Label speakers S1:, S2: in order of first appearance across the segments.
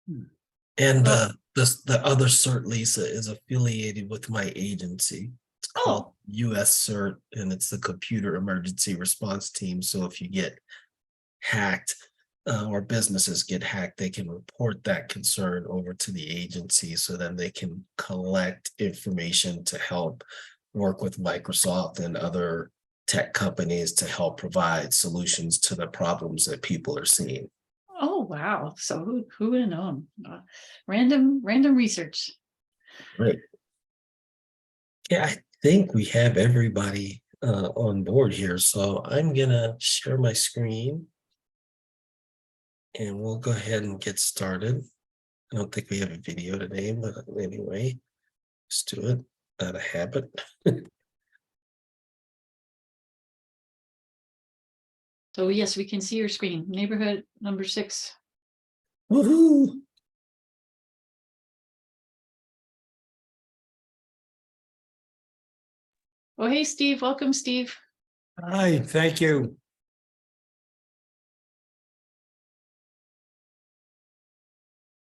S1: And
S2: Well,
S1: the other cert, Lisa, is affiliated with my agency. It's called
S2: oh,
S1: US CERT, and it's the Computer Emergency Response Team. So if you get hacked or businesses get hacked, they can report that concern over to the agency so then they can collect information to help work with Microsoft and other tech companies to help provide solutions to the problems that people are seeing.
S2: oh, wow. So who would have known? Random research.
S1: Right. Yeah, I think we have everybody on board here. So I'm gonna share my screen and we'll go ahead and get started. I don't think we have a video today, but anyway, let's do it out of habit.
S2: So yes, we can see your screen. Neighborhood number 6.
S1: Woohoo!
S2: Oh, hey, Steve. Welcome, Steve.
S3: Hi, thank you.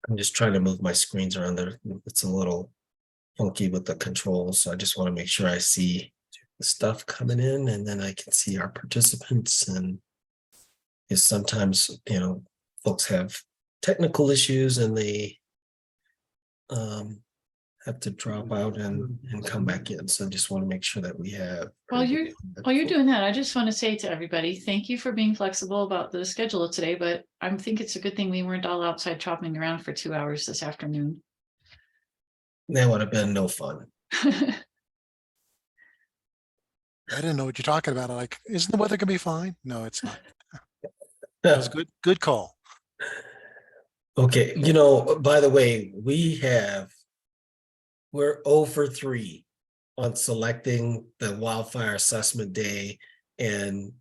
S1: I'm just trying to move my screens around there. It's a little funky with the controls, so I just want to make sure I see the stuff coming in and then I can see our participants. And because sometimes, folks have technical issues and they have to drop out and come back in. So I just want to make sure that we have.
S2: While you're doing that, I just want to say to everybody, thank you for being flexible about the schedule today, but I think it's a good thing we weren't all outside chopping around for 2 hours this afternoon.
S1: That would have been no fun.
S4: I didn't know what you're talking about. I'm like, isn't the weather gonna be fine? No, it's not. That was good call.
S1: Okay, by the way, we're 0 for 3 on selecting the wildfire assessment day and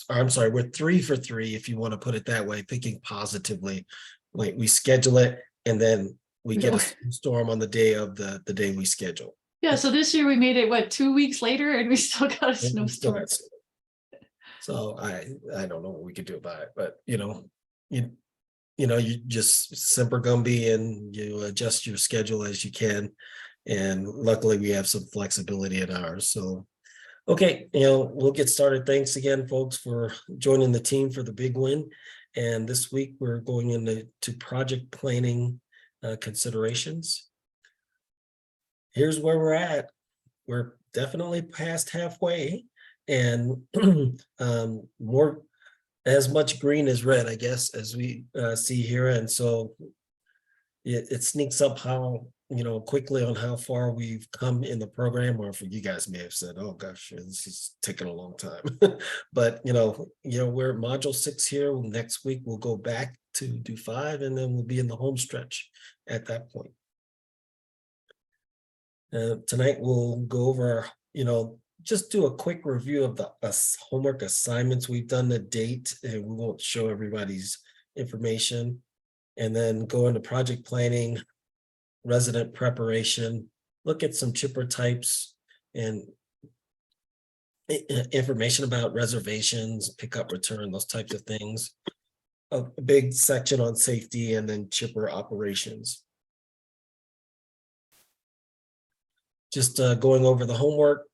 S1: I'm sorry, we're 3 for 3 if you want to put it that way, thinking positively. Like we schedule it and then we get a storm on the day of the day we schedule.
S2: Yeah, so this year we made it 2 weeks later and we still got a snowstorm.
S1: So I don't know what we could do about it, but you just simper Gumby and you adjust your schedule as you can. And luckily we have some flexibility in ours. So, okay, we'll get started. Thanks again, folks, for joining the team for the big win. And this week we're going into project planning considerations. Here's where we're at. We're definitely past halfway and more as much green as red, I guess, as we see here. And so it sneaks up how, quickly on how far we've come in the program, or for you guys may have said, oh gosh, this is taking a long time. But, we're at module 6 here. Next week, we'll go back to do 5, and then we'll be in the home stretch at that point. Tonight, we'll go over, just do a quick review of the homework assignments we've done to date, and we won't show everybody's information, and then go into project planning, resident preparation, look at some chipper types and information about reservations, pick up, return, those types of things. A big section on safety and then chipper operations. Just going over the homework.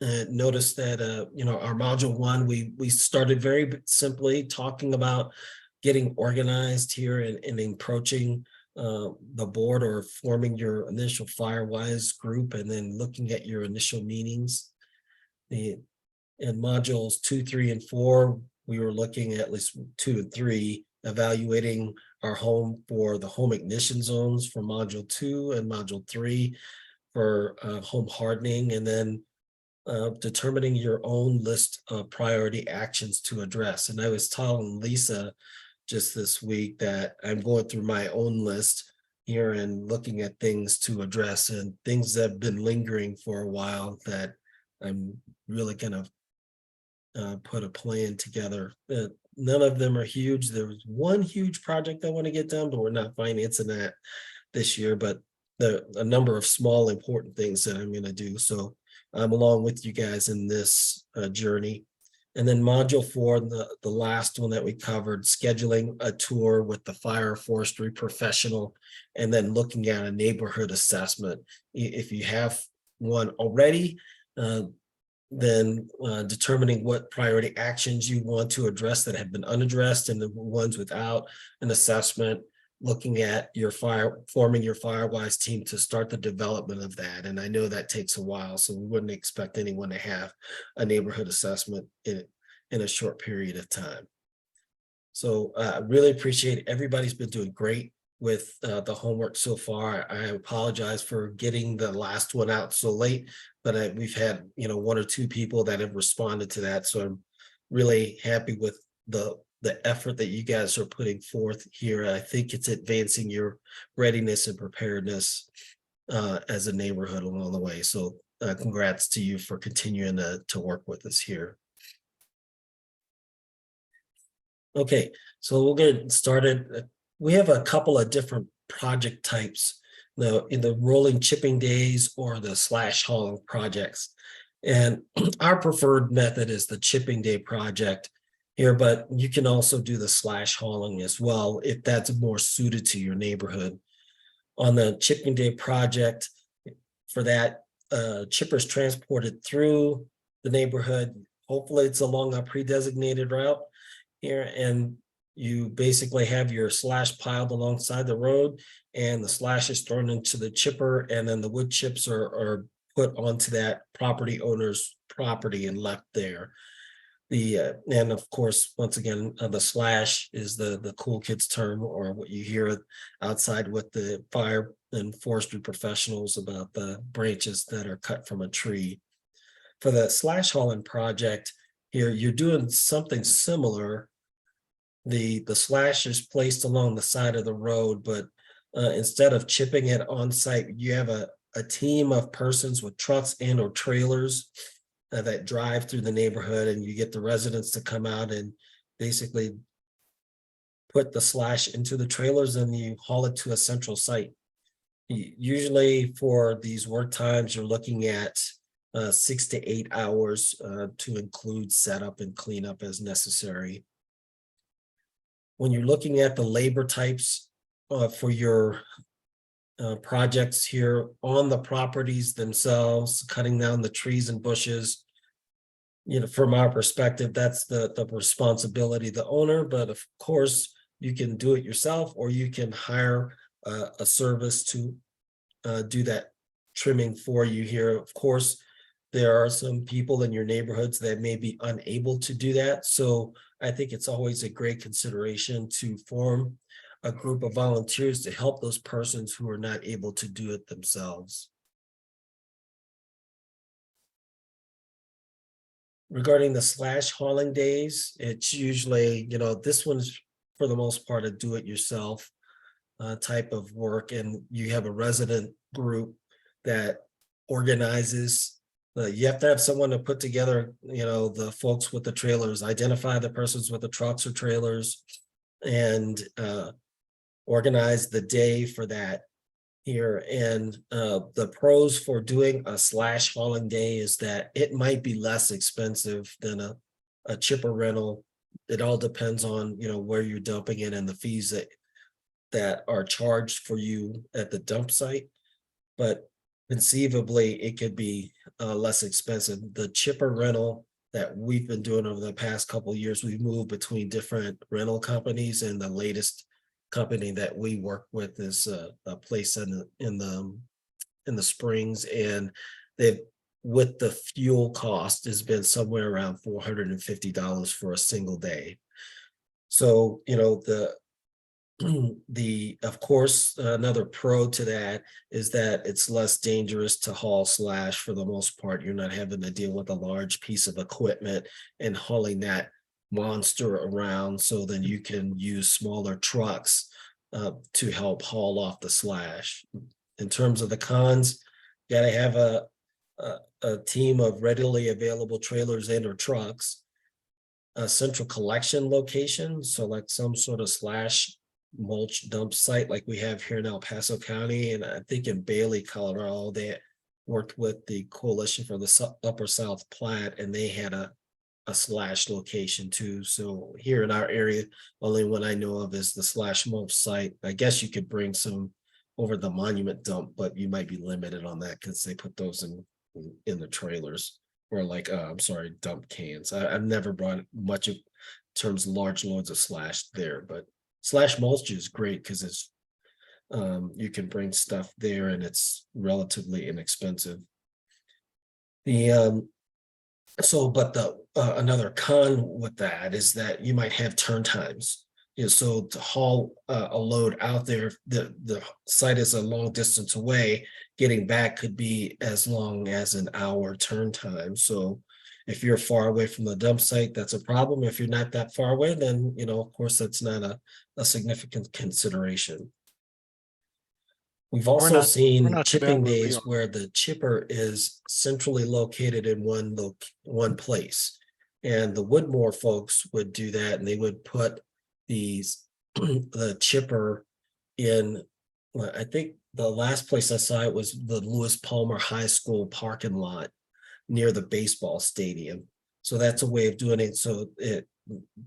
S1: Notice that our module 1, we started very simply talking about getting organized here and approaching the board or forming your initial Firewise group, and then looking at your initial meetings. In modules 2, 3, and 4, we were looking at least 2 and 3, evaluating our home for the home ignition zones for module 2 and module 3 for home hardening, and then determining your own list of priority actions to address. And I was telling Lisa just this week that I'm going through my own list here and looking at things to address and things that have been lingering for a while that I'm really gonna put a plan together. None of them are huge. There was one huge project I want to get done, but we're not financing that this year, but a number of small important things that I'm going to do. So I'm along with you guys in this journey. And then module 4, the last one that we covered, scheduling a tour with the fire forestry professional, and then looking at a neighborhood assessment. If you have one already, then determining what priority actions you want to address that have been unaddressed, and the ones without an assessment, looking at your forming your Firewise team to start the development of that. And I know that takes a while, so we wouldn't expect anyone to have a neighborhood assessment in a short period of time. So I really appreciate everybody's been doing great with the homework so far. I apologize for getting the last one out so late, but we've had, 1 or 2 people that have responded to that. So I'm really happy with the effort that you guys are putting forth here. I think it's advancing your readiness and preparedness as a neighborhood along the way. So congrats to you for continuing to work with us here. Okay, so we'll get started. We have a couple of different project types, in the rolling chipping days or the slash hauling projects. And our preferred method is the chipping day project here, but you can also do the slash hauling as well if that's more suited to your neighborhood. On the chipping day project, for that, chippers transported through the neighborhood. Hopefully it's along a pre-designated route here, and you basically have your slash piled alongside the road, and the slash is thrown into the chipper, and then the wood chips are put onto that property owner's property and left there. And of course, once again, the slash is the cool kids term, or what you hear outside with the fire and forestry professionals about the branches that are cut from a tree. For the slash hauling project here, you're doing something similar. The slash is placed along the side of the road, but instead of chipping it on site, you have a team of persons with trucks and or trailers that drive through the neighborhood, and you get the residents to come out and basically put the slash into the trailers, and you haul it to a central site. Usually for these work times, you're looking at 6 to 8 hours to include setup and cleanup as necessary. When you're looking at the labor types for your projects here on the properties themselves, cutting down the trees and bushes, from our perspective, that's the responsibility of the owner. But of course, you can do it yourself, or you can hire a service to do that trimming for you here. Of course, there are some people in your neighborhoods that may be unable to do that. So I think it's always a great consideration to form a group of volunteers to help those persons who are not able to do it themselves. Regarding the slash hauling days, it's usually, this one's for the most part a do-it-yourself type of work, and you have a resident group that organizes. You have to have someone to put together, the folks with the trailers, identify the persons with the trucks or trailers, and organize the day for that here. And the pros for doing a slash hauling day is that it might be less expensive than a chipper rental. It all depends on, where you're dumping it and the fees that are charged for you at the dump site. But conceivably, it could be less expensive. The chipper rental that we've been doing over the past couple of years, we've moved between different rental companies, and the latest company that we work with is a place in the Springs, and they've, with the fuel cost, has been somewhere around $450 for a single day. So of course, another pro to that is that it's less dangerous to haul slash. For the most part, you're not having to deal with a large piece of equipment and hauling that monster around. So then you can use smaller trucks to help haul off the slash. In terms of the cons, you gotta have a team of readily available trailers and or trucks, a central collection location, so like some sort of slash mulch dump site like we have here in El Paso County, and I think in Bailey, Colorado, they worked with the Coalition for the Upper South Platte, and they had a a slash location too. So here in our area, only one I know of is the slash mulch site. I guess you could bring some over the monument dump, but you might be limited on that because they put those in the trailers or like I'm sorry, dump cans. I've never brought much of terms of large loads of slash there, but slash mulch is great because it's you can bring stuff there and it's relatively inexpensive. The so but the another con with that is that you might have turn times. So to haul a load out there, the site is a long distance away. Getting back could be as long as an hour turn time. So if you're far away from the dump site, that's a problem. If you're not that far away, then of course that's not a significant consideration. We've also
S4: we're
S1: seen
S4: not too bad
S1: chipping
S4: where we
S1: days
S4: are.
S1: where the chipper is centrally located in one place. And the Woodmore folks would do that, and they would put these the chipper in. I think the last place I saw it was the Lewis Palmer High School parking lot near the baseball stadium. So that's a way of doing it. So it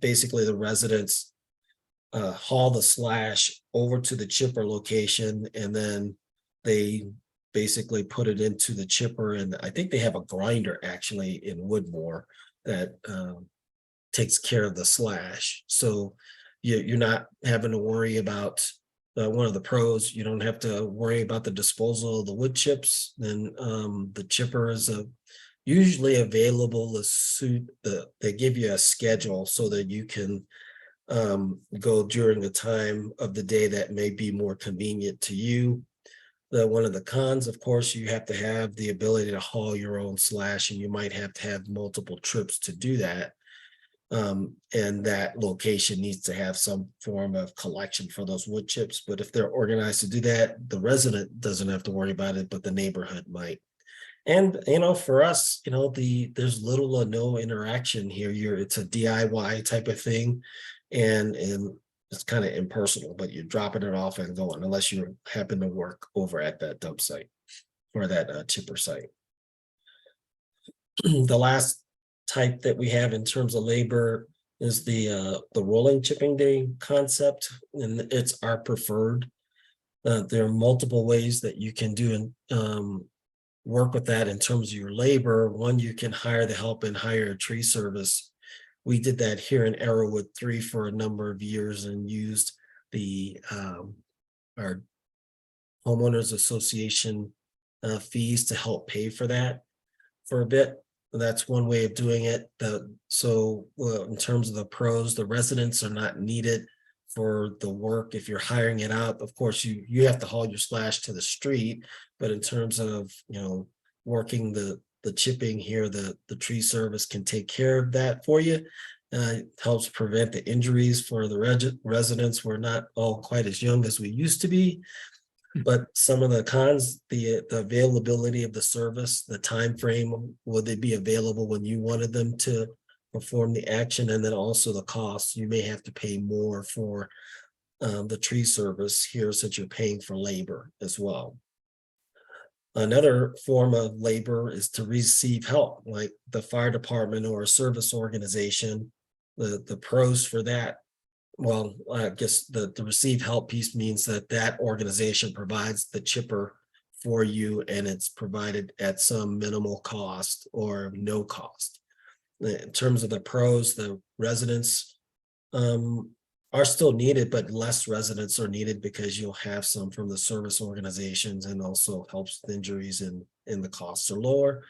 S1: basically the residents haul the slash over to the chipper location, and then they basically put it into the chipper. And I think they have a grinder actually in Woodmore that takes care of the slash. So you're not having to worry about one of the pros. You don't have to worry about the disposal of the wood chips. Then the chipper is usually available as soon they give you a schedule so that you can go during a time of the day that may be more convenient to you. One of the cons, of course, you have to have the ability to haul your own slash, and you might have to have multiple trips to do that. And that location needs to have some form of collection for those wood chips. But if they're organized to do that, the resident doesn't have to worry about it, but the neighborhood might. And for us, there's little or no interaction here. It's a DIY type of thing, and it's kind of impersonal, but you're dropping it off and going, unless you happen to work over at that dump site or that chipper site. The last type that we have in terms of labor is the rolling chipping day concept, and it's our preferred. There are multiple ways that you can do and work with that in terms of your labor. One, you can hire the help and hire a tree service. We did that here in Arrowwood 3 for a number of years and used our homeowners association fees to help pay for that for a bit. That's one way of doing it. In terms of the pros, the residents are not needed for the work. If you're hiring it out, of course, you have to haul your slash to the street. But in terms of working the chipping here, the tree service can take care of that for you. It helps prevent the injuries for the residents. We're not all quite as young as we used to be. But some of the cons, the availability of the service, the time frame, will they be available when you wanted them to perform the action, and then also the cost. You may have to pay more for the tree service here, since you're paying for labor as well. Another form of labor is to receive help, like the fire department or a service organization. The pros for that, well, I guess the receive help piece means that organization provides the chipper for you, and it's provided at some minimal cost or no cost. In terms of the pros, the residents are still needed, but less residents are needed because you'll have some from the service organizations, and also helps with injuries and the costs are lower.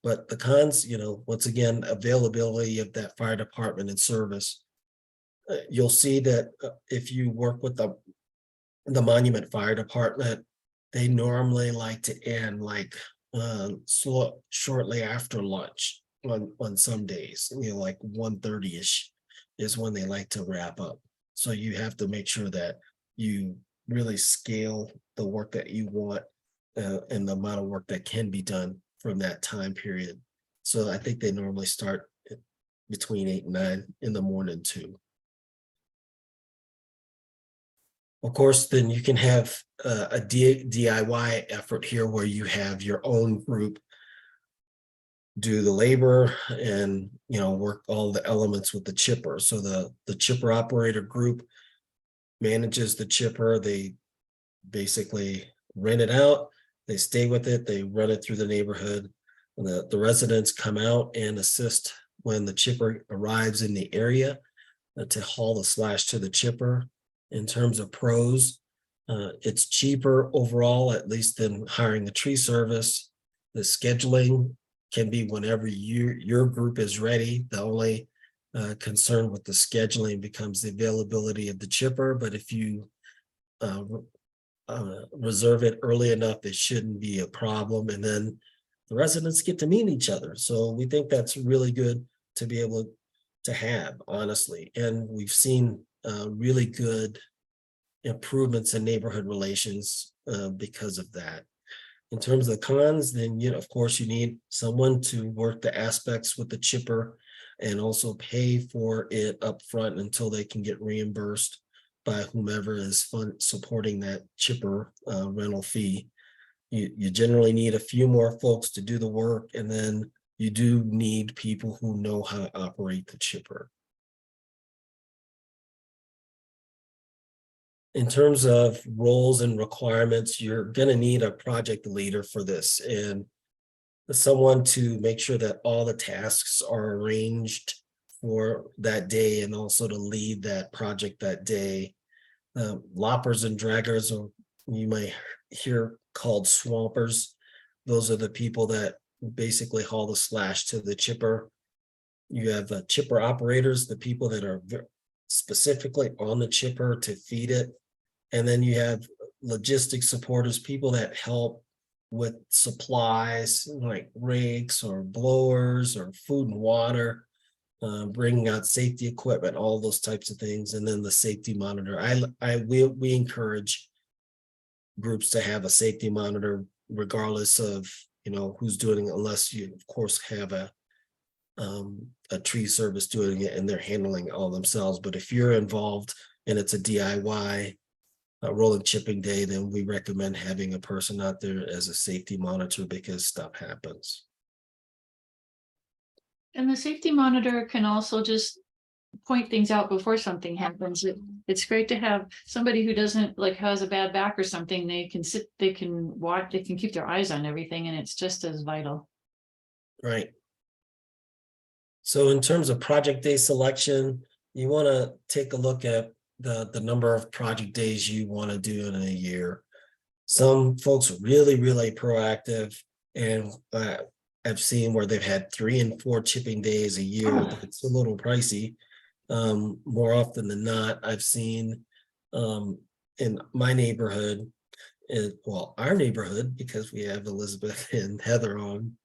S1: But the cons, once again, availability of that fire department and service. You'll see that if you work with the Monument Fire Department, they normally like to end shortly after lunch on some days, like 1:30ish is when they like to wrap up. So you have to make sure that you really scale the work that you want and the amount of work that can be done from that time period. So I think they normally start between 8 and 9 in the morning too. Of course, then you can have a DIY effort here where you have your own group do the labor and, work all the elements with the chipper. So the chipper operator group manages the chipper. They basically rent it out. They stay with it. They run it through the neighborhood. And the residents come out and assist when the chipper arrives in the area to haul the slash to the chipper. In terms of pros, it's cheaper overall, at least than hiring the tree service. The scheduling can be whenever your group is ready. The only concern with the scheduling becomes the availability of the chipper. But if you reserve it early enough, it shouldn't be a problem. And then the residents get to meet each other. So we think that's really good to be able to have, honestly. And we've seen really good improvements in neighborhood relations because of that. In terms of the cons, then, of course, you need someone to work the aspects with the chipper and also pay for it up front until they can get reimbursed by whomever is supporting that chipper rental fee. You generally need a few more folks to do the work, and then you do need people who know how to operate the chipper. In terms of roles and requirements, you're going to need a project leader for this and someone to make sure that all the tasks are arranged for that day and also to lead that project that day. Loppers and draggers, or you might hear called swampers. Those are the people that basically haul the slash to the chipper. You have chipper operators, the people that are specifically on the chipper to feed it. And then you have logistics supporters, people that help with supplies like rakes or blowers or food and water, bringing out safety equipment, all those types of things. And then the safety monitor. We encourage groups to have a safety monitor regardless of who's doing it, unless you of course have a tree service doing it and they're handling it all themselves. But if you're involved and it's a DIY rolling chipping day, then we recommend having a person out there as a safety monitor because stuff happens.
S2: And the safety monitor can also just point things out before something happens. It's great to have somebody who doesn't has a bad back or something. They can watch, they can keep their eyes on everything, and it's just as vital.
S1: Right. So in terms of project day selection, you want to take a look at the number of project days you want to do in a year. Some folks are really proactive, and I've seen where they've had 3 and 4 chipping days a year. It's a little pricey. More often than not, I've seen in my neighborhood, our neighborhood, because we have Elizabeth and Heather on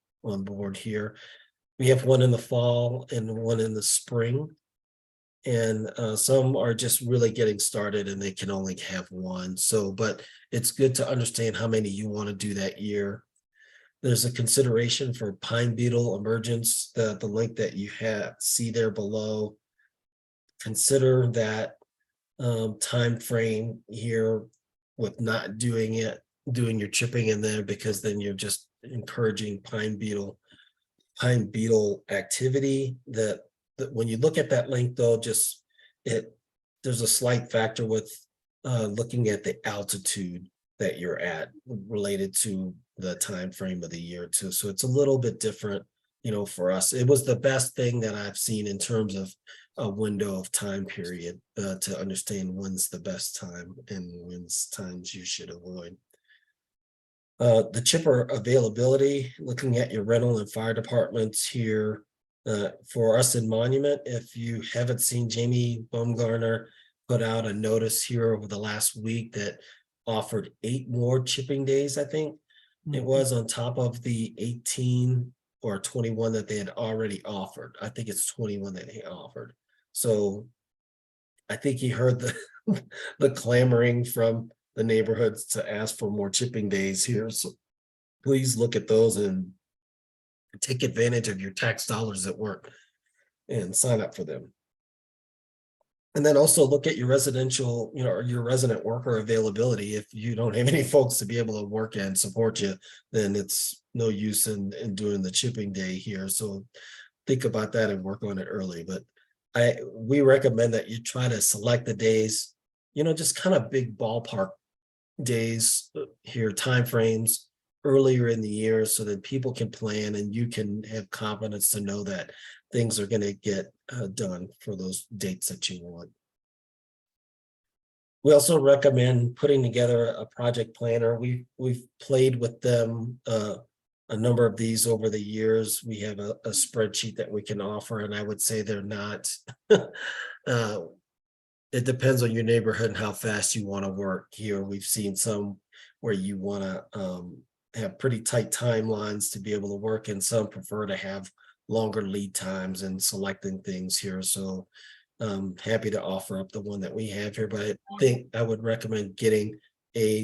S1: board here. We have one in the fall and one in the spring. And some are just really getting started and they can only have one. But it's good to understand how many you want to do that year. There's a consideration for pine beetle emergence, the link that you see there below. Consider that time frame here with not doing your chipping in there, because then you're just encouraging pine beetle activity. That when you look at that link, though, there's a slight factor with looking at the altitude that you're at related to the time frame of the year too. So it's a little bit different, for us. It was the best thing that I've seen in terms of a window of time period to understand when's the best time and when's times you should avoid. The chipper availability, looking at your rental and fire departments here. For us in Monument, if you haven't seen, Jamie Baumgartner put out a notice here over the last week that offered 8 more chipping days, I think it was, on top of the 18 or 21 that they had already offered. I think it's 21 that they offered. So I think he heard the clamoring from the neighborhoods to ask for more chipping days here. So please look at those and take advantage of your tax dollars at work and sign up for them. And then also look at your residential, or your resident worker availability. If you don't have any folks to be able to work and support you, then it's no use in doing the chipping day here. So think about that and work on it early. But we recommend that you try to select the days, just kind of big ballpark days here, timeframes earlier in the year so that people can plan and you can have confidence to know that things are going to get done for those dates that you want. We also recommend putting together a project planner. We've played with them a number of these over the years. We have a spreadsheet that we can offer, and I would say they're not. It depends on your neighborhood and how fast you want to work. Here, we've seen some where you want to have pretty tight timelines to be able to work, and some prefer to have longer lead times and selecting things here. So happy to offer up the one that we have here, but I think I would recommend getting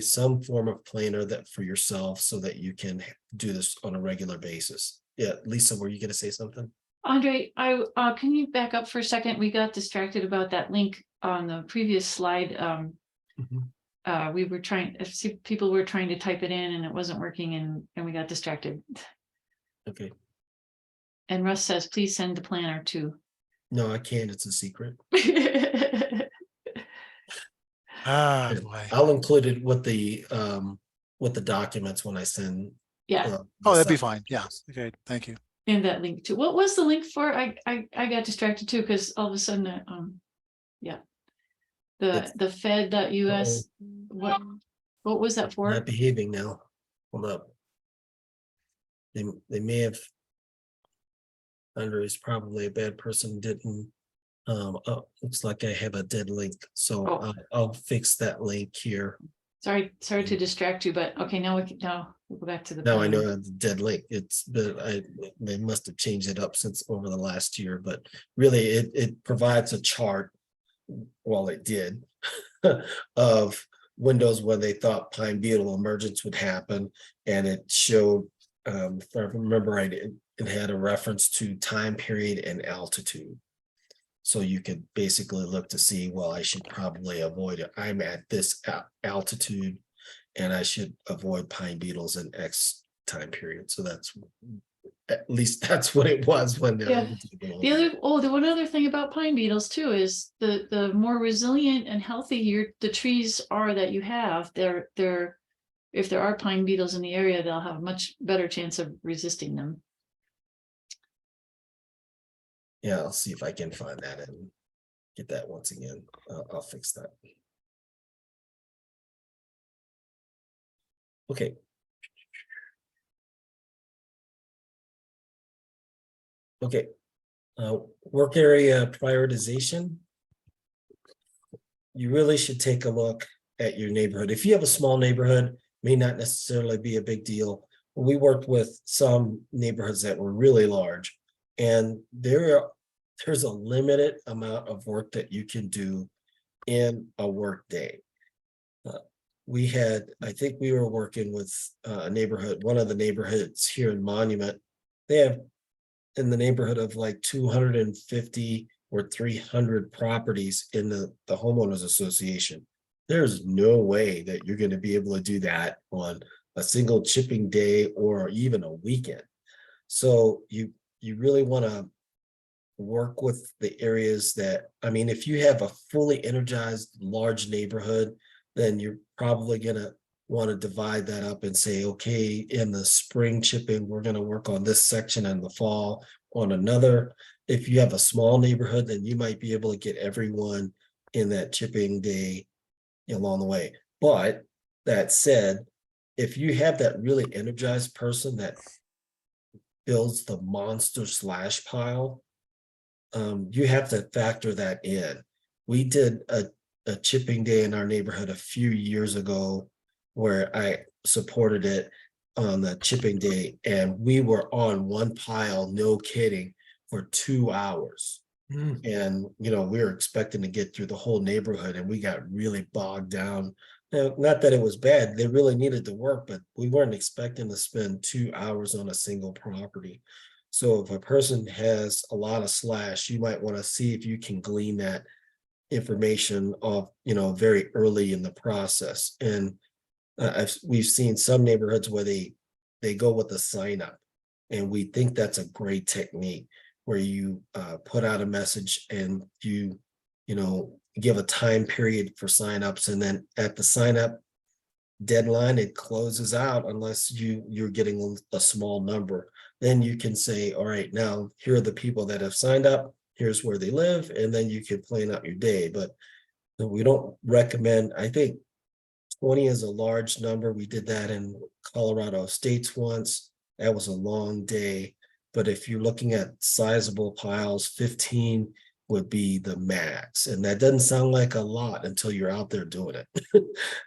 S1: some form of planner that for yourself so that you can do this on a regular basis. Yeah, Lisa, were you going to say something?
S2: Andre, can you back up for a second? We got distracted about that link on the previous slide. We were people were trying to type it in and it wasn't working, and we got distracted.
S1: Okay.
S2: And Russ says, please send the planner too.
S1: No, I can't. It's a secret.
S4: Ah, boy.
S1: I'll include it with the documents when I send.
S2: Yeah.
S4: Oh, that'd be fine. Yeah. Okay. Thank you.
S2: And that link too. What was the link for? I got distracted too, because all of a sudden, yeah. The fed.us, what was that for?
S1: Not behaving now. Hold up. They may have. Andre is probably a bad person, didn't. Looks like I have a dead link, so I'll fix that link here.
S2: Sorry to distract you, but okay, now we'll go back to the.
S1: Now I know the dead link. They must have changed it up since over the last year, but really it provides a chart. Well, it did of windows when they thought pine beetle emergence would happen, and it showed, if I remember right, it had a reference to time period and altitude. So you could basically look to see, well, I should probably avoid it. I'm at this altitude and I should avoid pine beetles in X time period. So at least that's what it was when
S2: the one other thing about pine beetles too is the more resilient and healthy the trees are that you have, if there are pine beetles in the area, they'll have a much better chance of resisting them.
S1: Yeah, I'll see if I can find that and get that once again. I'll fix that. Okay. Okay. Work area prioritization. You really should take a look at your neighborhood. If you have a small neighborhood, may not necessarily be a big deal. We worked with some neighborhoods that were really large. And there's a limited amount of work that you can do in a work day. I think we were working with a neighborhood, one of the neighborhoods here in Monument. They have in the neighborhood of like 250 or 300 properties in the homeowners association. There's no way that you're going to be able to do that on a single chipping day or even a weekend. So you really want to work with the areas that, if you have a fully energized large neighborhood, then you're probably going to want to divide that up and say, okay, in the spring chipping, we're going to work on this section, in the fall on another. If you have a small neighborhood, then you might be able to get everyone in that chipping day along the way. But that said, if you have that really energized person that builds the monster slash pile, you have to factor that in. We did a chipping day in our neighborhood a few years ago where I supported it on the chipping day, and we were on one pile, no kidding, for 2 hours. And we were expecting to get through the whole neighborhood, and we got really bogged down. Now, not that it was bad, they really needed to work, but we weren't expecting to spend 2 hours on a single property. So if a person has a lot of slash, you might want to see if you can glean that information of, very early in the process. And we've seen some neighborhoods where they go with a sign up. And we think that's a great technique where you put out a message and you give a time period for signups, and then at the sign up deadline, it closes out unless you're getting a small number. Then you can say, all right, now here are the people that have signed up, here's where they live, and then you can plan out your day. But we don't recommend, I think 20 is a large number. We did that in Colorado States once. That was a long day. But if you're looking at sizable piles, 15 would be the max. And that doesn't sound like a lot until you're out there doing it.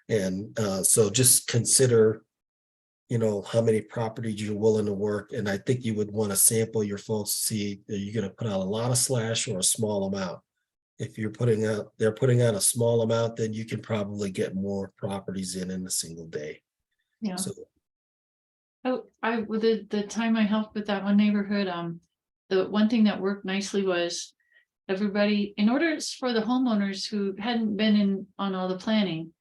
S1: And so just consider, how many properties you're willing to work. And I think you would want to sample your folks to see, are you going to put out a lot of slash or a small amount? If they're putting out a small amount, then you can probably get more properties in a single day.
S2: Yeah.
S1: So
S2: With the time I helped with that one neighborhood, the one thing that worked nicely was everybody, in order for the homeowners who hadn't been in on all the planning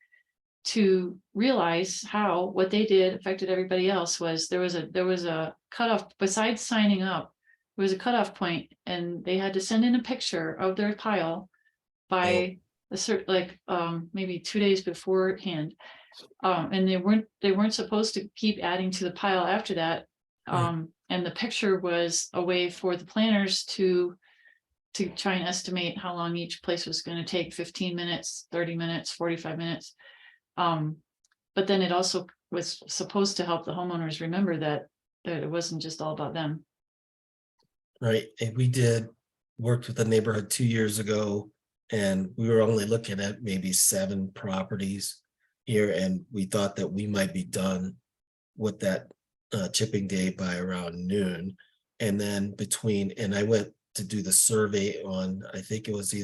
S2: to realize how what they did affected everybody else, was there was a cutoff. Besides signing up, there was a cutoff point, and they had to send in a picture of their pile by a certain, maybe 2 days beforehand. And they weren't supposed to keep adding to the pile after that. And the picture was a way for the planners to try and estimate how long each place was going to take: 15 minutes, 30 minutes, 45 minutes. But then it also was supposed to help the homeowners remember that it wasn't just all about them.
S1: right. And we worked with a neighborhood 2 years ago, and we were only looking at maybe 7 properties here. And we thought that we might be done with that chipping day by around noon. And then and I went to do the survey on, I think it was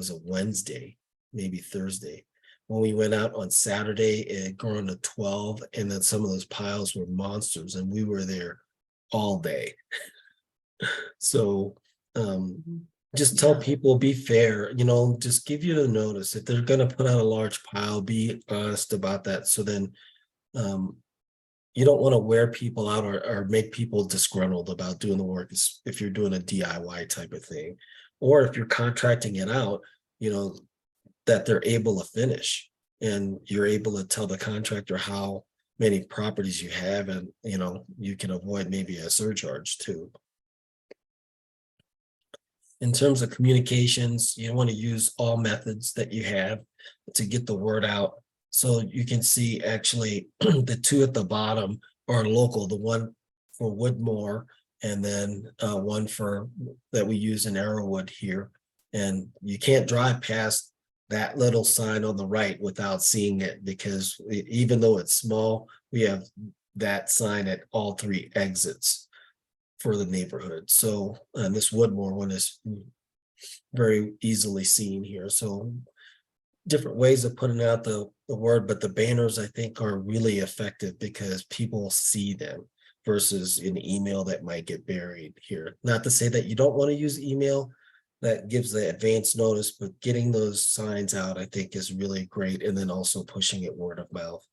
S1: a Wednesday, maybe Thursday. When we went out on Saturday, it had grown to 12, and then some of those piles were monsters, and we were there all day. So just tell people, be fair, just give you the notice. If they're going to put out a large pile, be honest about that. So then you don't want to wear people out or make people disgruntled about doing the work if you're doing a DIY type of thing. Or if you're contracting it out, that they're able to finish, and you're able to tell the contractor how many properties you have, and you can avoid maybe a surcharge too. In terms of communications, you want to use all methods that you have to get the word out. So you can see actually the 2 at the bottom are local, the one for Woodmore, and then one that we use in Arrowwood here. And you can't drive past that little sign on the right without seeing it, because even though it's small, we have that sign at all 3 exits for the neighborhood. So, and this Woodmore one is very easily seen here. So different ways of putting out the word, but the banners, I think, are really effective because people see them versus an email that might get buried here. Not to say that you don't want to use email that gives the advance notice, but getting those signs out, I think, is really great. And then also pushing it word of mouth.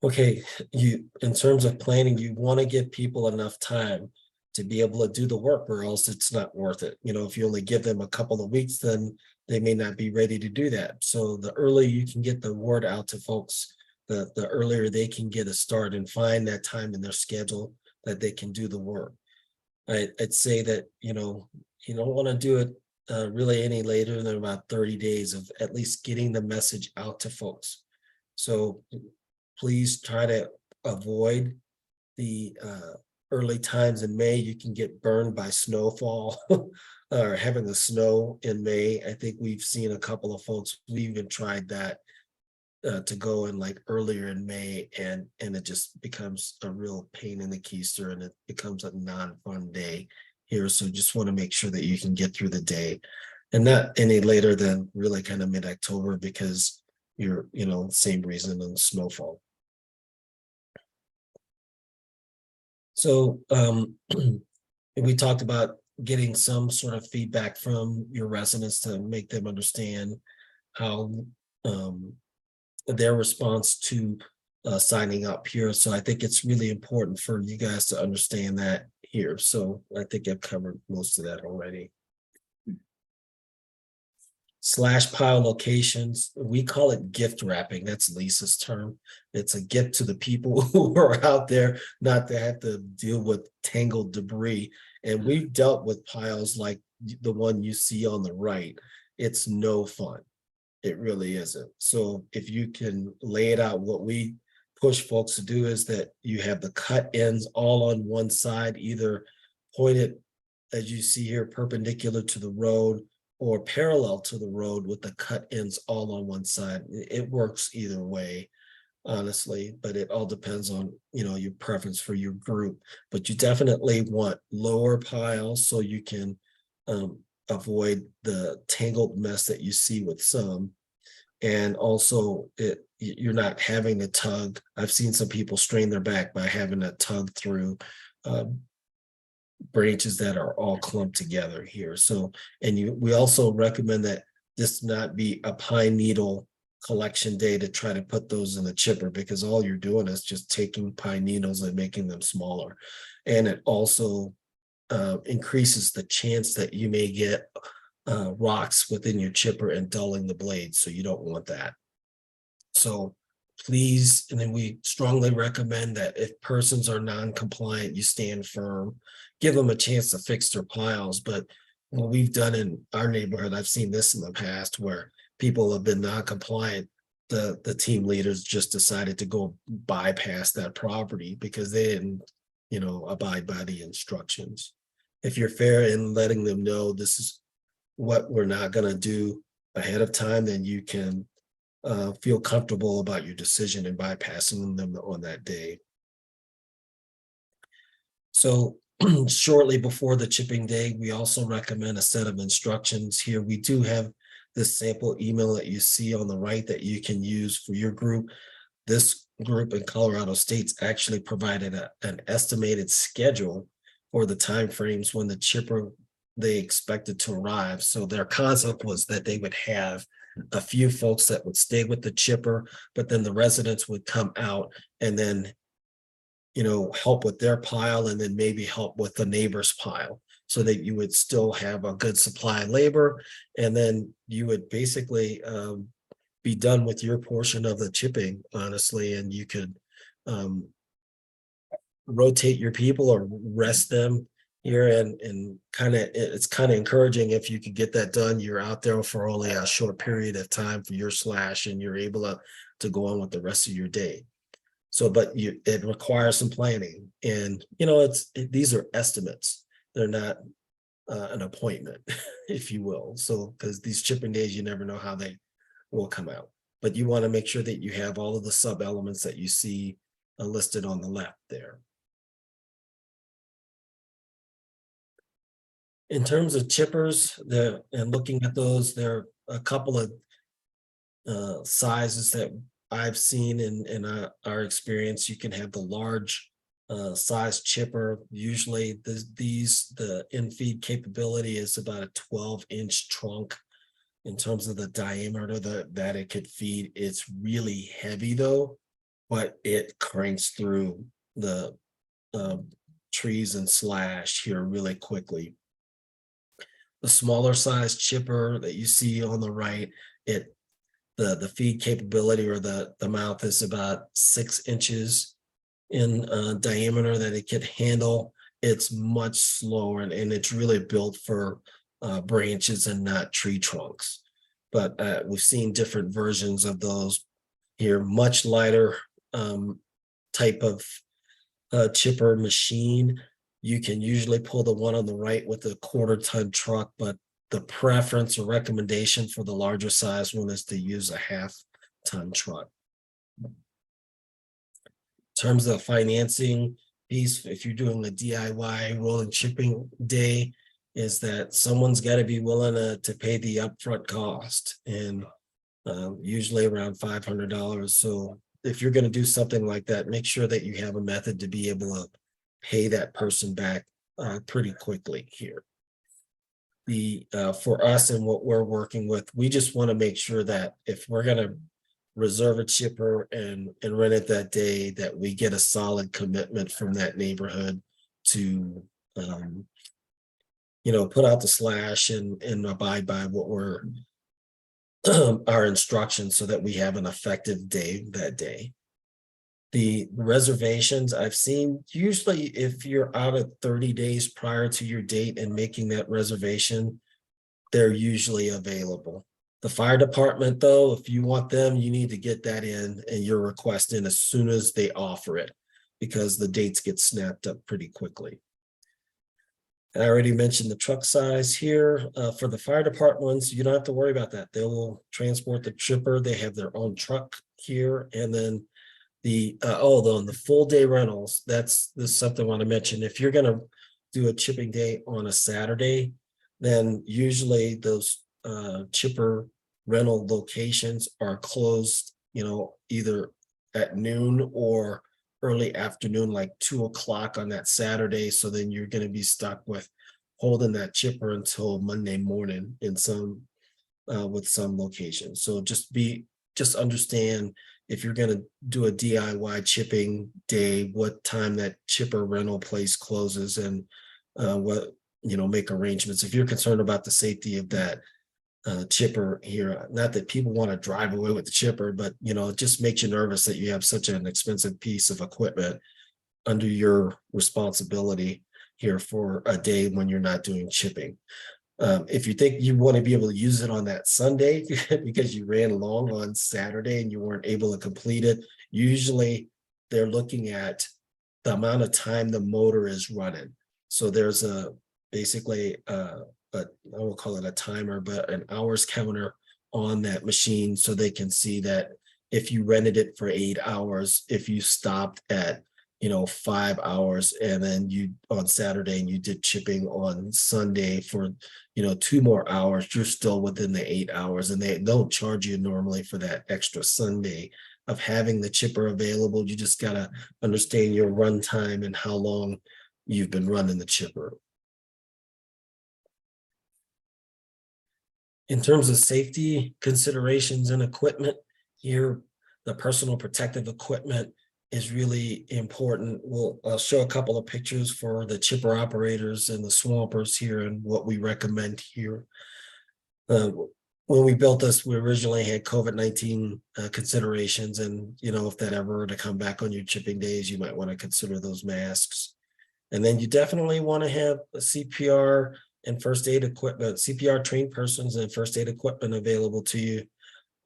S1: Okay, in terms of planning, you want to give people enough time to be able to do the work, or else it's not worth it. If you only give them a couple of weeks, then they may not be ready to do that. So the earlier you can get the word out to folks, the earlier they can get a start and find that time in their schedule that they can do the work. I'd say that, you don't want to do it really any later than about 30 days of at least getting the message out to folks. So please try to avoid the early times in May. You can get burned by snowfall or having the snow in May. I think we've seen a couple of folks, we even tried that to go in like earlier in May, and it just becomes a real pain in the keister, and it becomes a non-fun day here. So just want to make sure that you can get through the day, and not any later than really kind of mid-October, because you're, same reason on snowfall. So we talked about getting some sort of feedback from your residents to make them understand how their response to signing up here. So I think it's really important for you guys to understand that here. So I think I've covered most of that already. Slash pile locations, we call it gift wrapping. That's Lisa's term. It's a gift to the people who are out there not to have to deal with tangled debris. And we've dealt with piles like the one you see on the right. It's no fun. It really isn't. So if you can lay it out, what we push folks to do is that you have the cut ends all on one side, either pointed, as you see here, perpendicular to the road, or parallel to the road with the cut ends all on one side. It works either way, honestly, but it all depends on, you know, your preference for your group. But you definitely want lower piles so you can avoid the tangled mess that you see with some. And also you're not having to tug. I've seen some people strain their back by having to tug through branches that are all clumped together here. So, and we also recommend that this not be a pine needle collection day to try to put those in the chipper, because all you're doing is just taking pine needles and making them smaller. And it also increases the chance that you may get rocks within your chipper and dulling the blade. So you don't want that. So please, and then we strongly recommend that if persons are non-compliant, you stand firm, give them a chance to fix their piles. But what we've done in our neighborhood, I've seen this in the past where people have been non-compliant. The team leaders just decided to go bypass that property because they didn't, you know, abide by the instructions. If you're fair in letting them know this is what we're not going to do ahead of time, then you can feel comfortable about your decision and bypassing them on that day. So shortly before the chipping day, we also recommend a set of instructions here. We do have this sample email that you see on the right that you can use for your group. This group in Colorado State's actually provided an estimated schedule for the timeframes when the chipper they expected to arrive. So their concept was that they would have a few folks that would stay with the chipper, but then the residents would come out and then, you know, help with their pile and then maybe help with the neighbor's pile, so that you would still have a good supply of labor. And then you would basically be done with your portion of the chipping, honestly, and you could rotate your people or rest them here, and kind of, it's kind of encouraging if you could get that done. You're out there for only a short period of time for your slash, and you're able to go on with the rest of your day. So, but it requires some planning, and you know, these are estimates. They're not an appointment, if you will. So, because these chipping days, you never know how they will come out. But you want to make sure that you have all of the sub elements that you see listed on the left there. In terms of chippers, and looking at those, there are a couple of sizes that I've seen in our experience. You can have the large size chipper. Usually the in-feed capability is about a 12-inch trunk in terms of the diameter that it could feed. It's really heavy though, but it cranks through the trees and slash here really quickly. The smaller size chipper that you see on the right, the feed capability, or the mouth, is about 6 inches in diameter that it could handle. It's much slower, and it's really built for branches and not tree trunks. But we've seen different versions of those here. Much lighter type of chipper machine. You can usually pull the one on the right with a 1/4-ton truck, but the preference or recommendation for the larger size one is to use a 1/2-ton truck. In terms of financing piece, if you're doing a DIY rolling chipping day, is that someone's got to be willing to pay the upfront cost, and usually around $500. So if you're going to do something like that, make sure that you have a method to be able to pay that person back pretty quickly here. For us and what we're working with, we just want to make sure that if we're going to reserve a chipper and rent it that day, that we get a solid commitment from that neighborhood to put out the slash and abide by what we're our instructions, so that we have an effective day that day. The reservations I've seen, usually if you're out at 30 days prior to your date and making that reservation, they're usually available. The fire department, though, if you want them, you need to get that in and your request in as soon as they offer it, because the dates get snapped up pretty quickly. I already mentioned the truck size here. For the fire department ones, you don't have to worry about that. They will transport the chipper. They have their own truck here. And then the full day rentals, this is something I want to mention. If you're going to do a chipping day on a Saturday, then usually those chipper rental locations are closed, either at noon or early afternoon, like 2 o'clock on that Saturday. So then you're going to be stuck with holding that chipper until Monday morning in some with some locations. So just understand, if you're going to do a DIY chipping day, what time that chipper rental place closes, and make arrangements. If you're concerned about the safety of that chipper here, not that people want to drive away with the chipper, but it just makes you nervous that you have such an expensive piece of equipment under your responsibility here for a day when you're not doing chipping. If you think you want to be able to use it on that Sunday because you ran long on Saturday and you weren't able to complete it, usually they're looking at the amount of time the motor is running. So there's basically I won't call it a timer, but an hours counter on that machine, so they can see that if you rented it for 8 hours, if you stopped at 5 hours, and then you on Saturday and you did chipping on Sunday for 2 more hours, you're still within the 8 hours, and they don't charge you normally for that extra Sunday of having the chipper available. You just got to understand your run time and how long you've been running the chipper. In terms of safety considerations and equipment, here, the personal protective equipment is really important. I'll show a couple of pictures for the chipper operators and the swampers here and what we recommend here. When we built this, we originally had COVID-19 considerations, and if that ever were to come back on your chipping days, you might want to consider those masks. And then you definitely want to have a CPR and first aid equipment, CPR trained persons and first aid equipment available to you.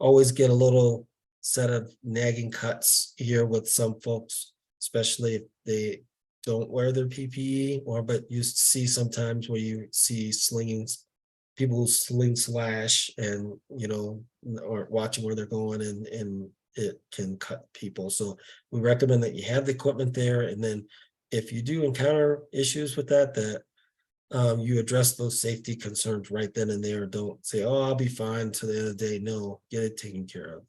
S1: Always get a little set of nagging cuts here with some folks, especially if they don't wear their PPE, but you see sometimes where you see people who sling slash and aren't watching where they're going, and it can cut people. So we recommend that you have the equipment there, and then if you do encounter issues with that you address those safety concerns right then and there. Don't say, oh, I'll be fine till the end of the day. No, get it taken care of.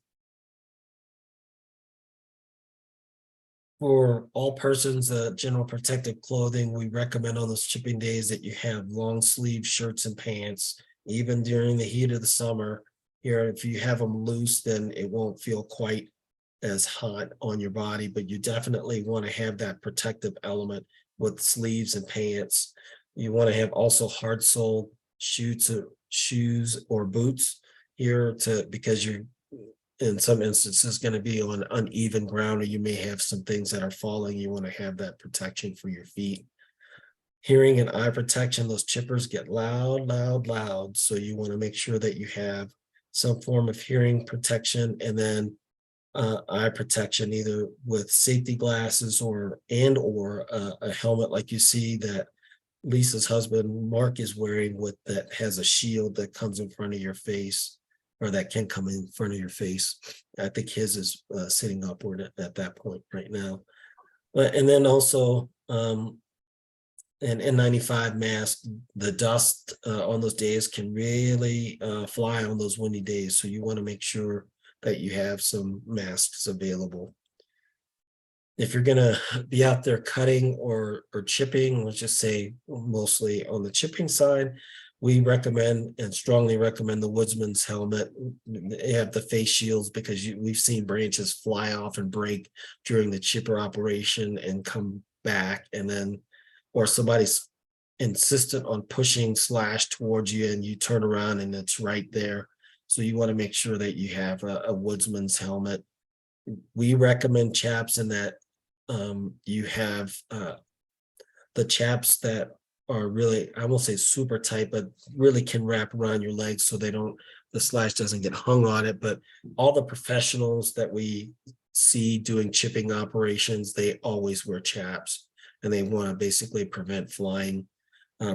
S1: For all persons, general protective clothing, we recommend on those chipping days that you have long sleeve shirts and pants, even during the heat of the summer. Here, if you have them loose, then it won't feel quite as hot on your body, but you definitely want to have that protective element with sleeves and pants. You want to have also hard sole shoes or boots here because you're in some instances going to be on uneven ground, or you may have some things that are falling. You want to have that protection for your feet. Hearing and eye protection, those chippers get loud. So you want to make sure that you have some form of hearing protection, and then eye protection, either with safety glasses or a helmet like you see that Lisa's husband Mark is wearing, that has a shield that comes in front of your face, or that can come in front of your face. I think his is sitting upward at that point right now. And then also an N95 mask. The dust on those days can really fly on those windy days. So you want to make sure that you have some masks available. if you're gonna be out there cutting or chipping, let's just say mostly on the chipping side, we recommend and strongly recommend the woodsman's helmet. They have the face shields because we've seen branches fly off and break during the chipper operation and come back, and then or somebody's insistent on pushing slash towards you and you turn around and it's right there. So you want to make sure that you have a woodsman's helmet. We recommend chaps in that you have the chaps that are really, I won't say super tight, but really can wrap around your legs so the slash doesn't get hung on it. But all the professionals that we see doing chipping operations, they always wear chaps, and they want to basically prevent flying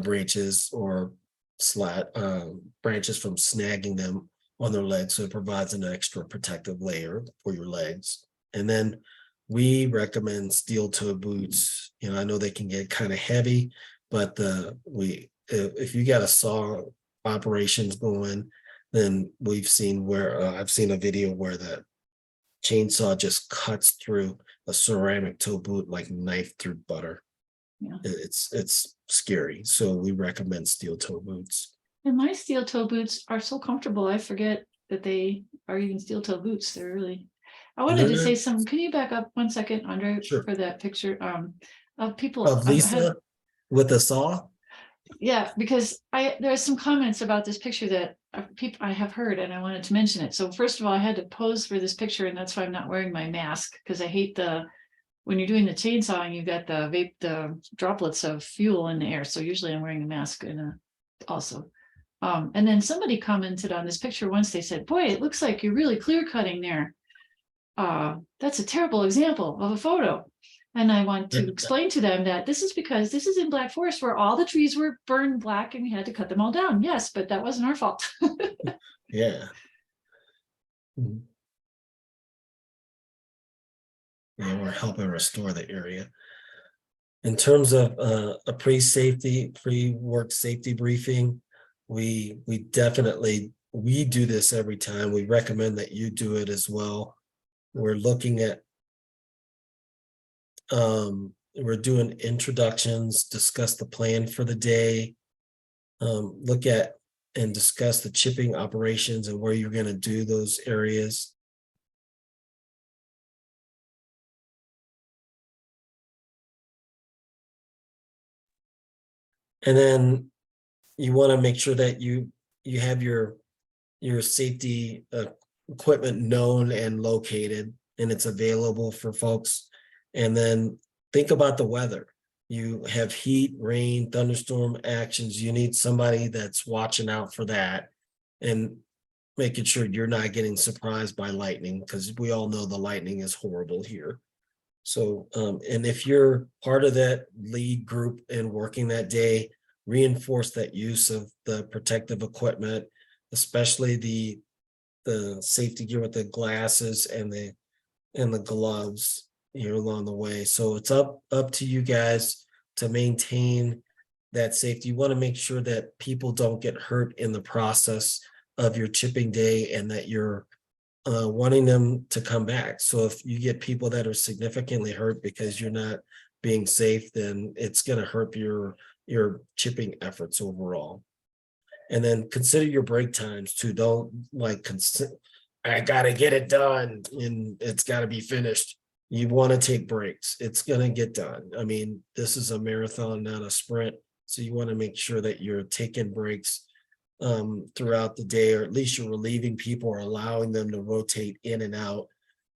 S1: branches or branches from snagging them on their legs. So it provides an extra protective layer for your legs. And then we recommend steel toe boots. I know they can get kind of heavy, but if you got a saw operations going, then we've seen where I've seen a video where the chainsaw just cuts through a ceramic toe boot like knife through butter.
S2: Yeah.
S1: It's scary. So we recommend steel toe boots.
S2: And my steel toe boots are so comfortable. I forget that they are even steel toe boots. They're really. I wanted to say something. Can you back up 1 second, Andre,
S1: Sure.
S2: for that picture of people
S1: Of Lisa with the saw?
S2: Yeah, because there are some comments about this picture that people I have heard, and I wanted to mention it. So first of all, I had to pose for this picture, and that's why I'm not wearing my mask, because I hate when you're doing the chainsawing, you've got the droplets of fuel in the air. So usually I'm wearing a mask also. And then somebody commented on this picture once. They said, "Boy, it looks like you're really clear cutting there. That's a terrible example of a photo." And I want to explain to them that this is because this is in Black Forest where all the trees were burned black and we had to cut them all down. Yes, but that wasn't our fault.
S1: Yeah. Yeah, we're helping restore the area. In terms of a pre-work safety briefing, we definitely do this every time. We recommend that you do it as well. We're looking at we're doing introductions, discuss the plan for the day, look at and discuss the chipping operations and where you're going to do those areas. And then you want to make sure that you have your safety equipment known and located, and it's available for folks. And then think about the weather. You have heat, rain, thunderstorm actions. You need somebody that's watching out for that and making sure you're not getting surprised by lightning, because we all know the lightning is horrible here. So, and if you're part of that lead group and working that day, reinforce that use of the protective equipment, especially the safety gear with the glasses and the gloves along the way. So it's up to you guys to maintain that safety. You want to make sure that people don't get hurt in the process of your chipping day, and that you're wanting them to come back. So if you get people that are significantly hurt because you're not being safe, then it's going to hurt your chipping efforts overall. And then consider your break times too. Don't I gotta get it done and it's got to be finished. You want to take breaks. It's going to get done. I mean, this is a marathon, not a sprint. So you want to make sure that you're taking breaks throughout the day, or at least you're relieving people or allowing them to rotate in and out.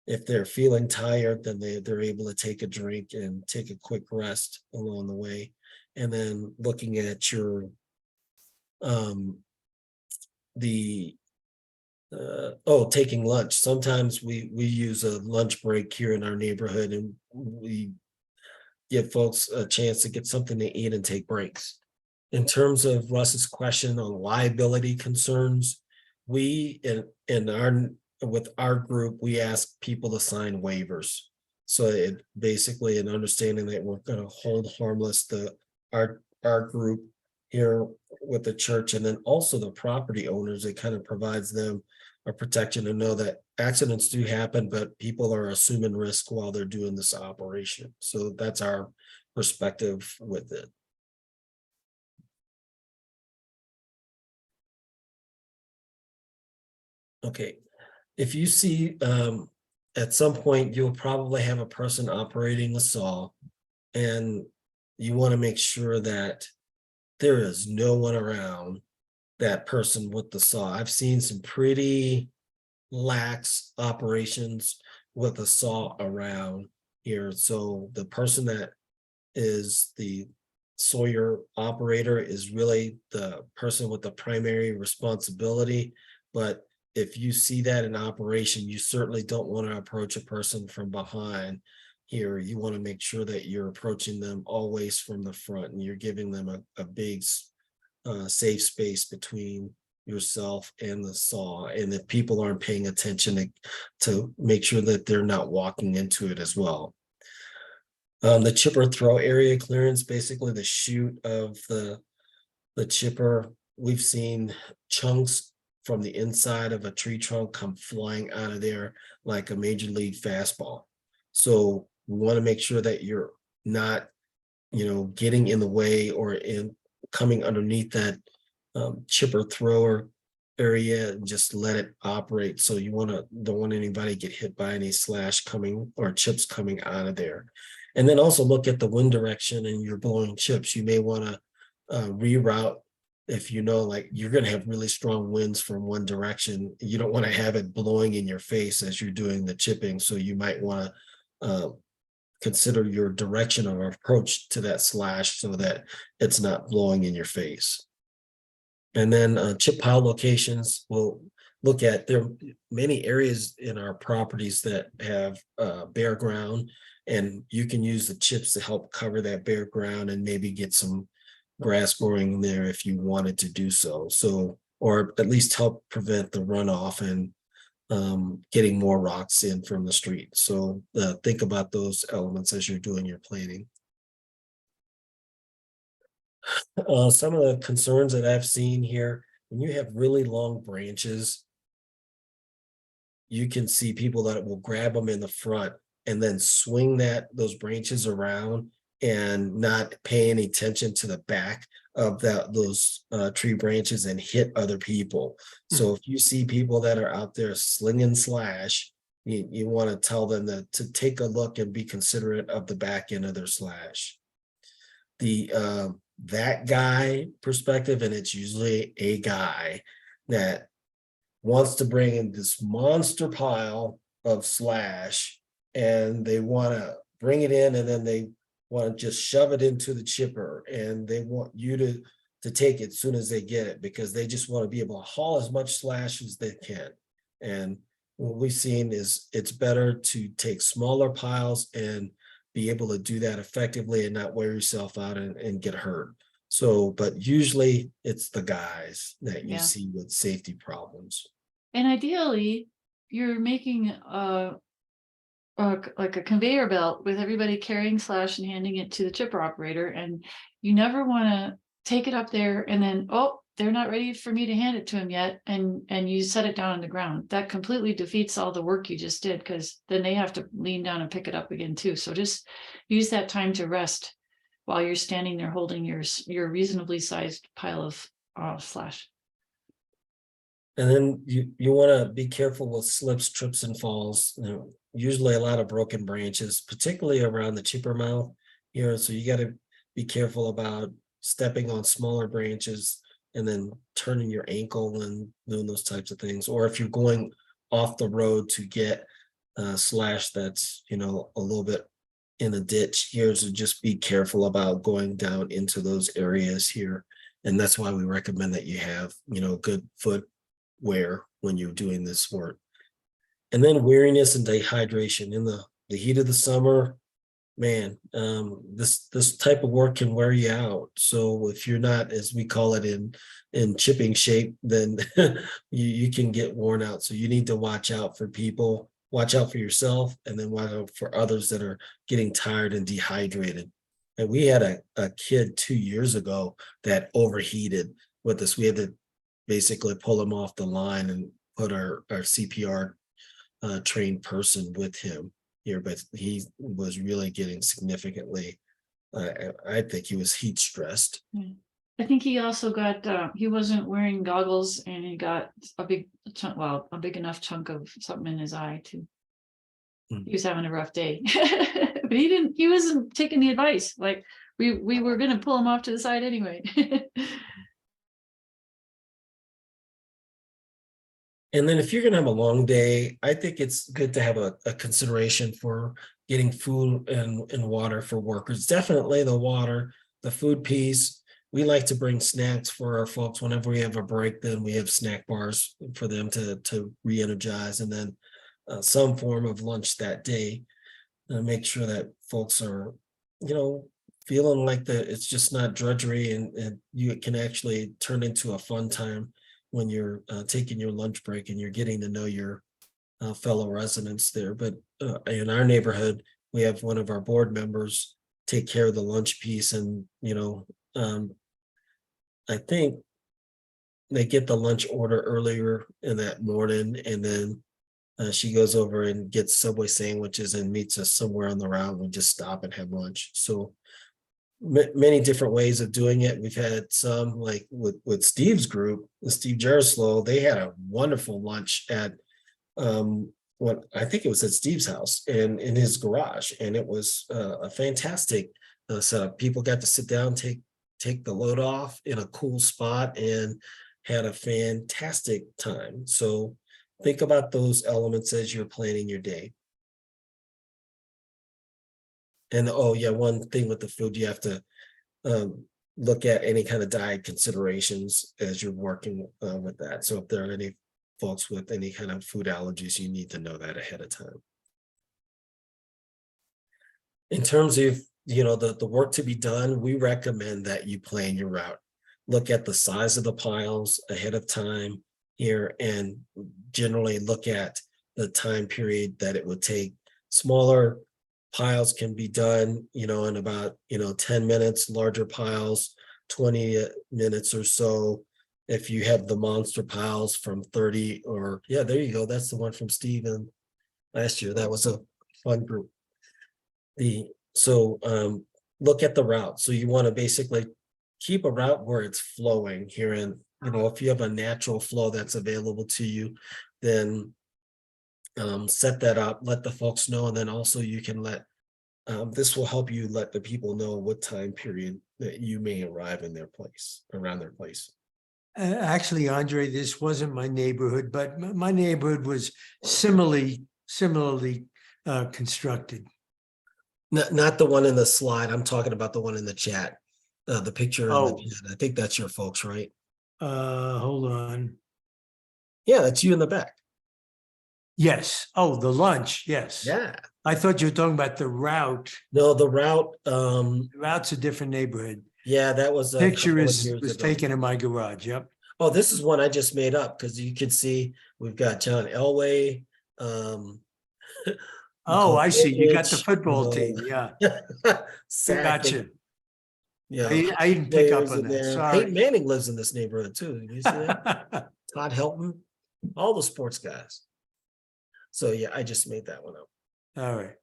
S1: If they're feeling tired, then they're able to take a drink and take a quick rest along the way. And then looking at your taking lunch. Sometimes we use a lunch break here in our neighborhood, and we give folks a chance to get something to eat and take breaks. In terms of Russ's question on liability concerns, we with our group, we ask people to sign waivers. So it basically an understanding that we're going to hold harmless our group here with the church, and then also the property owners. It kind of provides them protection and know that accidents do happen, but people are assuming risk while they're doing this operation. So that's our perspective with it. Okay, if you see at some point you'll probably have a person operating a saw, and you want to make sure that there is no one around that person with the saw. I've seen some pretty lax operations with a saw around here. So the person that is the Sawyer operator is really the person with the primary responsibility. But if you see that in operation, you certainly don't want to approach a person from behind here. You want to make sure that you're approaching them always from the front, and you're giving them a big safe space between yourself and the saw. And if people aren't paying attention, to make sure that they're not walking into it as well. The chipper throw area clearance, basically the chute of the chipper. We've seen chunks from the inside of a tree trunk come flying out of there like a major league fastball. So we want to make sure that you're not, getting in the way or coming underneath that chipper thrower area, and just let it operate. So you don't want anybody get hit by any slash coming or chips coming out of there. And then also look at the wind direction and you're blowing chips. You may want to reroute if like you're going to have really strong winds from one direction. You don't want to have it blowing in your face as you're doing the chipping. So you might want to consider your direction of approach to that slash so that it's not blowing in your face. And then chip pile locations, we'll look at. There are many areas in our properties that have bare ground, and you can use the chips to help cover that bare ground and maybe get some grass growing there if you wanted to do so. Or at least help prevent the runoff and getting more rocks in from the street. So think about those elements as you're doing your planning. Some of the concerns that I've seen here, when you have really long branches, you can see people that will grab them in the front and then swing those branches around and not pay any attention to the back of those tree branches and hit other people. So if you see people that are out there slinging slash, you want to tell them to take a look and be considerate of the back end of their slash. That guy perspective, and it's usually a guy that wants to bring in this monster pile of slash, and they want to bring it in, and then they want to just shove it into the chipper, and they want you to take it as soon as they get it, because they just want to be able to haul as much slash as they can. And what we've seen is it's better to take smaller piles and be able to do that effectively and not wear yourself out and get hurt. So, but usually it's the guys that you see with safety problems.
S2: And ideally, you're making like a conveyor belt with everybody carrying slash and handing it to the chipper operator. And you never want to take it up there and then, oh, they're not ready for me to hand it to them yet. And you set it down on the ground. That completely defeats all the work you just did, because then they have to lean down and pick it up again too. So just use that time to rest while you're standing there holding your reasonably sized pile of slash.
S1: And then you want to be careful with slips, trips, and falls. Usually a lot of broken branches, particularly around the chipper mouth here. So you got to be careful about stepping on smaller branches and then turning your ankle and doing those types of things. Or if you're going off the road to get slash that's, a little bit in a ditch here, so just be careful about going down into those areas here. And that's why we recommend that you have, good footwear when you're doing this work. And then weariness and dehydration in the heat of the summer, man, this type of work can wear you out. So if you're not, as we call it, in chipping shape, then you can get worn out. So you need to watch out for people, watch out for yourself, and then watch out for others that are getting tired and dehydrated. And we had a kid 2 years ago that overheated with us. We had to basically pull him off the line, and put our CPR trained person with him here, but he was really getting significantly, I think he was heat stressed.
S2: I think he also got, he wasn't wearing goggles and he got a big chunk, well, a big enough chunk of something in his eye too.
S1: Hmm.
S2: He was having a rough day, but he wasn't taking the advice. Like we were gonna pull him off to the side anyway.
S1: And then if you're gonna have a long day, I think it's good to have a consideration for getting food and water for workers. Definitely the water, the food piece. We like to bring snacks for our folks whenever we have a break. Then we have snack bars for them to re-energize, and then some form of lunch that day. Make sure that folks are, feeling like that it's just not drudgery, and you can actually turn into a fun time when you're taking your lunch break and you're getting to know your fellow residents there. But in our neighborhood, we have one of our board members take care of the lunch piece, and I think they get the lunch order earlier in that morning, and then she goes over and gets Subway sandwiches and meets us somewhere on the route. We just stop and have lunch. So many different ways of doing it. We've had some, like with Steve's group, with Steve Jerislow, they had a wonderful lunch at what I think it was at Steve's house and in his garage, and it was a fantastic setup. People got to sit down, take the load off in a cool spot, and had a fantastic time. So think about those elements as you're planning your day. And oh yeah, one thing with the food, you have to look at any kind of diet considerations as you're working with that. So if there are any folks with any kind of food allergies, you need to know that ahead of time. In terms of the work to be done, we recommend that you plan your route. Look at the size of the piles ahead of time here, and generally look at the time period that it would take. Smaller piles can be done, in about 10 minutes, larger piles, 20 minutes or so. If you have the monster piles from 30, or yeah, there you go. That's the one from Steven last year. That was a fun group. Look at the route. So you want to basically keep a route where it's flowing here. And if you have a natural flow that's available to you, then set that up, let the folks know, and then also you can this will help you let the people know what time period that you may arrive in their place, around their place.
S3: Actually, Andre, this wasn't my neighborhood, but my neighborhood was similarly constructed.
S1: Not the one in the slide. I'm talking about the one in the chat. The picture in the
S3: Oh.
S1: chat. I think that's your folks, right?
S3: Hold on.
S1: Yeah, that's you in the back.
S3: Yes. Oh, the lunch. Yes.
S1: Yeah.
S3: I thought you were talking about the route.
S1: No, the route.
S3: The route's a different neighborhood.
S1: Yeah, that was a
S3: Picture
S1: couple of
S3: was
S1: years ago.
S3: taken in my garage. Yep.
S1: Oh, this is one I just made up, because you can see we've got John Elway.
S3: Oh, I see. You got the
S1: Goldrich,
S3: football team. Yeah. Gotcha.
S1: Yeah,
S3: I didn't pick up
S1: players
S3: on
S1: in
S3: that.
S1: there.
S3: Sorry.
S1: Peyton Manning lives in this neighborhood too. Did you see that? Todd Helton, all the sports guys. So yeah, I just made that one up.
S3: All right.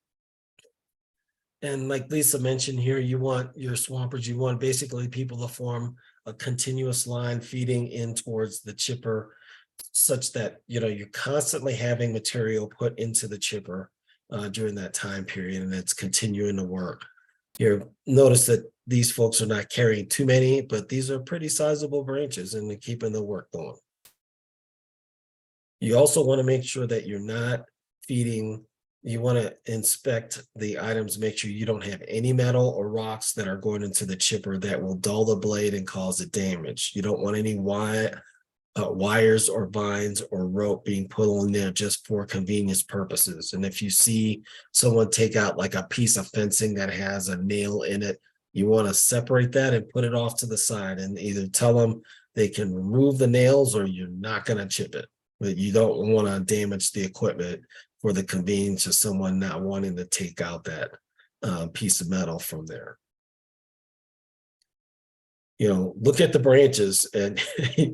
S1: And like Lisa mentioned here, you want your swampers, you want basically people to form a continuous line feeding in towards the chipper, such that you're constantly having material put into the chipper during that time period, and it's continuing to work. Here, notice that these folks are not carrying too many, but these are pretty sizable branches, and they're keeping the work going. You also want to make sure that you're not feeding. You want to inspect the items, make sure you don't have any metal or rocks that are going into the chipper that will dull the blade and cause it damage. You don't want any wires or vines or rope being put on there just for convenience purposes. And if you see someone take out like a piece of fencing that has a nail in it, you want to separate that and put it off to the side, and either tell them they can remove the nails or you're not going to chip it. But you don't want to damage the equipment for the convenience of someone not wanting to take out that piece of metal from there. look at the branches, and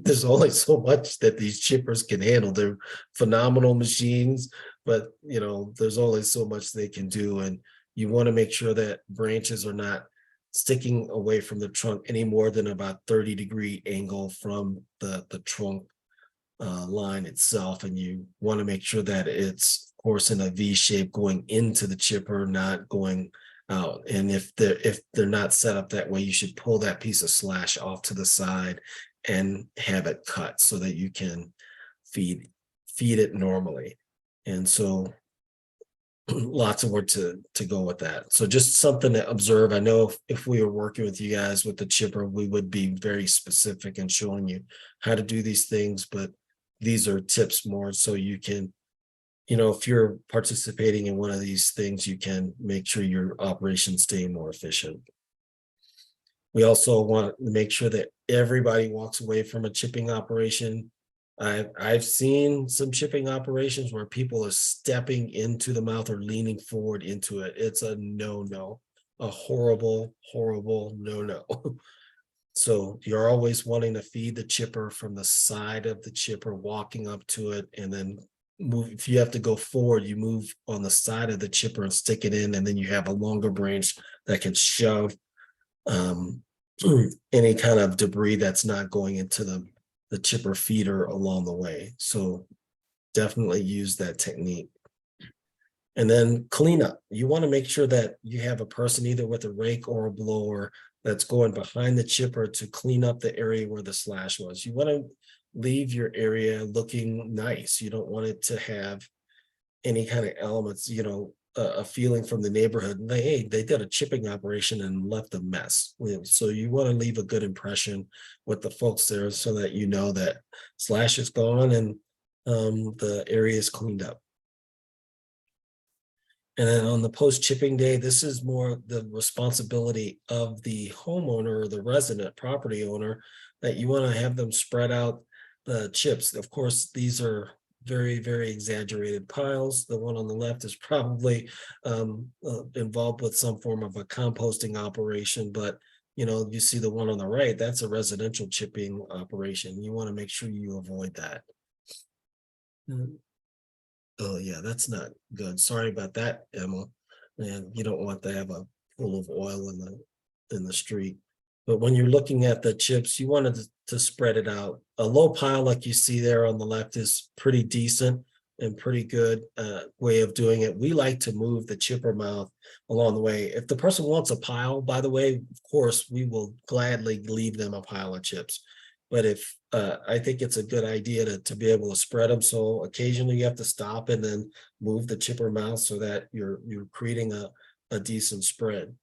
S1: there's only so much that these chippers can handle. They're phenomenal machines, but there's only so much they can do. And you want to make sure that branches are not sticking away from the trunk any more than about 30-degree angle from the trunk line itself. And you want to make sure that it's, of course, in a V shape going into the chipper, not going out. And if they're not set up that way, you should pull that piece of slash off to the side and have it cut so that you can feed it normally. And so lots of work to go with that. So just something to observe. I know if we were working with you guys with the chipper, we would be very specific in showing you how to do these things, but these are tips more so you can, if you're participating in one of these things, you can make sure your operations stay more efficient. We also want to make sure that everybody walks away from a chipping operation. I've seen some chipping operations where people are stepping into the mouth or leaning forward into it. It's a no-no, a horrible, horrible no-no. So you're always wanting to feed the chipper from the side of the chipper, walking up to it, and then move. If you have to go forward, you move on the side of the chipper and stick it in, and then you have a longer branch that can shove any kind of debris that's not going into the chipper feeder along the way. So definitely use that technique. And then cleanup. You want to make sure that you have a person either with a rake or a blower that's going behind the chipper to clean up the area where the slash was. You want to leave your area looking nice. You don't want it to have any kind of elements, a feeling from the neighborhood. Hey, they did a chipping operation and left a mess. So you want to leave a good impression with the folks there so that that slash is gone and the area is cleaned up. And then on the post-chipping day, this is more the responsibility of the homeowner or the resident property owner, that you want to have them spread out the chips. Of course, these are very, very exaggerated piles. The one on the left is probably involved with some form of a composting operation, but you see the one on the right, that's a residential chipping operation. You want to make sure you avoid that. Oh yeah, that's not good. Sorry about that, Emma. And you don't want to have a pool of oil in the street. But when you're looking at the chips, you wanted to spread it out. A low pile like you see there on the left is pretty decent and pretty good way of doing it. We like to move the chipper mouth along the way. If the person wants a pile, by the way, of course, we will gladly leave them a pile of chips. But if I think it's a good idea to be able to spread them. So occasionally you have to stop and then move the chipper mouth so that you're creating a decent spread.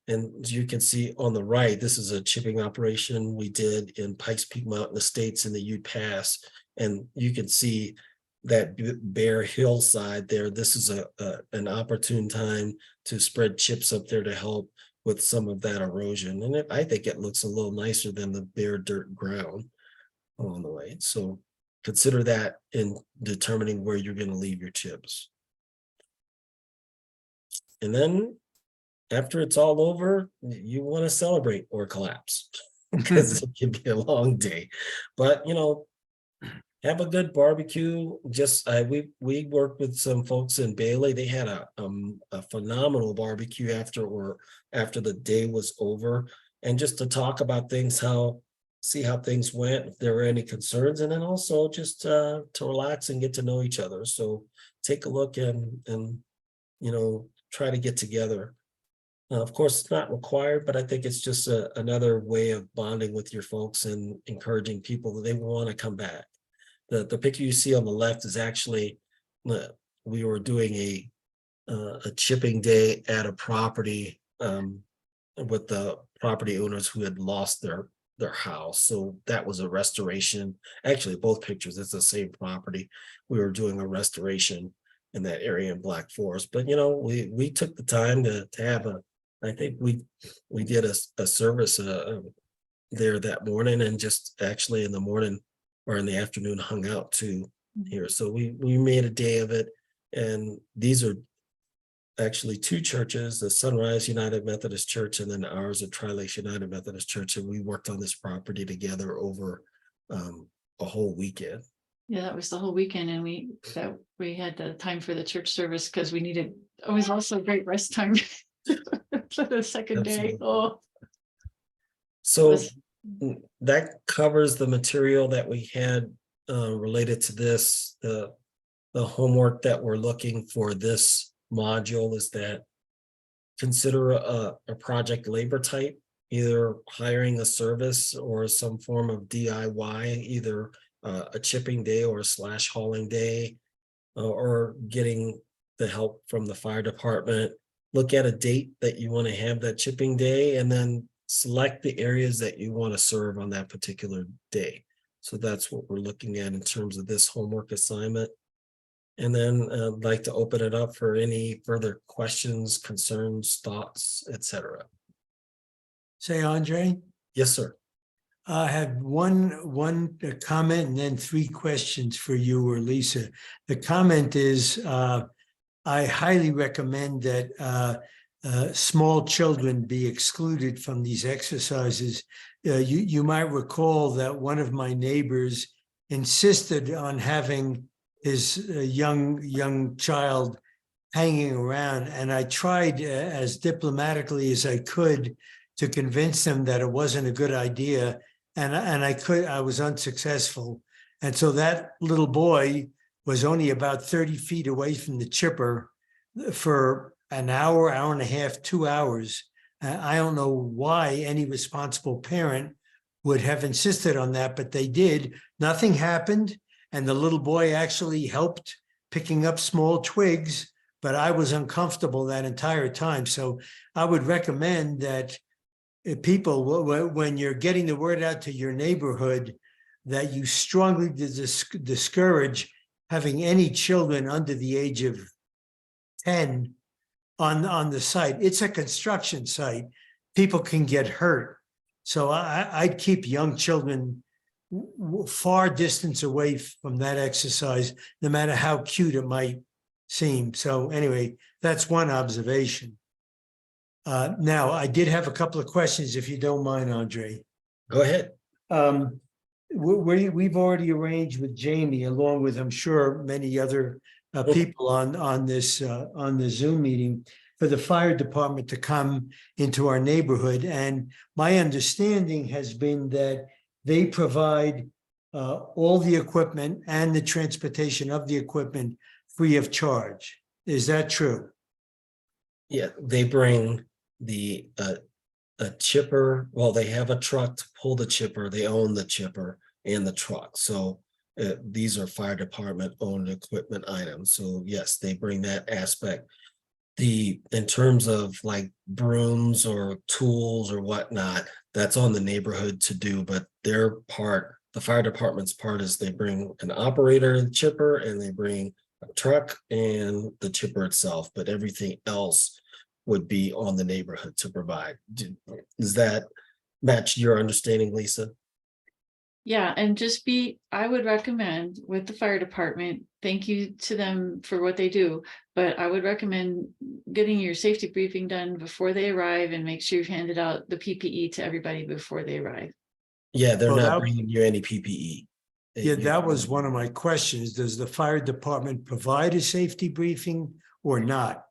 S1: And as you can see on the right, this is a chipping operation we did in Pikes Peak Mountain Estates in the Ute Pass. And you can see that bare hillside there. This is an opportune time to spread chips up there to help with some of that erosion. And I think it looks a little nicer than the bare dirt ground along the way. So consider that in determining where you're going to leave your chips. And then after it's all over, you want to celebrate or collapse because it can be a long day. But have a good barbecue. Just we worked with some folks in Bailey. They had a phenomenal barbecue after the day was over, and just to talk about things, see how things went, if there were any concerns, and then also just to relax and get to know each other. So take a look and try to get together. Of course, it's not required, but I think it's just another way of bonding with your folks and encouraging people that they want to come back. The picture you see on the left is actually, we were doing a chipping day at a property with the property owners who had lost their house. So that was a restoration. Actually, both pictures, it's the same property. We were doing a restoration in that area in Black Forest. But we took the time to have I think we did a service there that morning, and just actually in the morning or in the afternoon hung out too here. So we made a day of it. And these are actually two churches, the Sunrise United Methodist Church and then ours, the Tri-Lakes United Methodist Church. And we worked on this property together over a whole weekend.
S2: Yeah, that was the whole weekend, and we had the time for the church service because we needed. It was also great rest time for the second day.
S1: Absolutely.
S2: Oh,
S1: So
S2: was-
S1: that covers the material that we had related to this. The homework that we're looking for this module is that consider a project labor type, either hiring a service or some form of DIY, either a chipping day or a slash hauling day, or getting the help from the fire department. Look at a date that you want to have that chipping day and then select the areas that you want to serve on that particular day. So that's what we're looking at in terms of this homework assignment. And then I'd like to open it up for any further questions, concerns, thoughts, etc.
S3: Say, Andre,
S1: Yes, sir.
S3: I had one comment and then three questions for you or Lisa. The comment is, I highly recommend that small children be excluded from these exercises. You might recall that one of my neighbors insisted on having his young child hanging around, and I tried as diplomatically as I could to convince them that it wasn't a good idea, and I was unsuccessful. And so that little boy was only about 30 feet away from the chipper for an hour, hour and a half, 2 hours. I don't know why any responsible parent would have insisted on that, but they did. Nothing happened. And the little boy actually helped picking up small twigs, but I was uncomfortable that entire time. So I would recommend that people, when you're getting the word out to your neighborhood, that you strongly discourage having any children under the age of 10 on the site. It's a construction site. People can get hurt. So I'd keep young children far distance away from that exercise, no matter how cute it might seem. So anyway, that's one observation. Now, I did have a couple of questions, if you don't mind, Andre.
S1: Go ahead.
S3: We've already arranged with Jamie, along with, I'm sure, many other people on this Zoom meeting, for the fire department to come into our neighborhood. And my understanding has been that they provide all the equipment and the transportation of the equipment free of charge. Is that true?
S1: Yeah, they bring the a chipper. Well, they have a truck to pull the chipper. They own the chipper and the truck. So these are fire department owned equipment items. So yes, they bring that aspect. In terms of like brooms or tools or whatnot, that's on the neighborhood to do, but their part, the fire department's part, is they bring an operator and chipper, and they bring a truck and the chipper itself, but everything else would be on the neighborhood to provide. Does that match your understanding, Lisa?
S2: Yeah, and I would recommend with the fire department, thank you to them for what they do, but I would recommend getting your safety briefing done before they arrive and make sure you've handed out the PPE to everybody before they arrive.
S1: Yeah, they're not bringing you any PPE.
S3: Yeah, that was one of my questions. Does the fire department provide a safety briefing or not?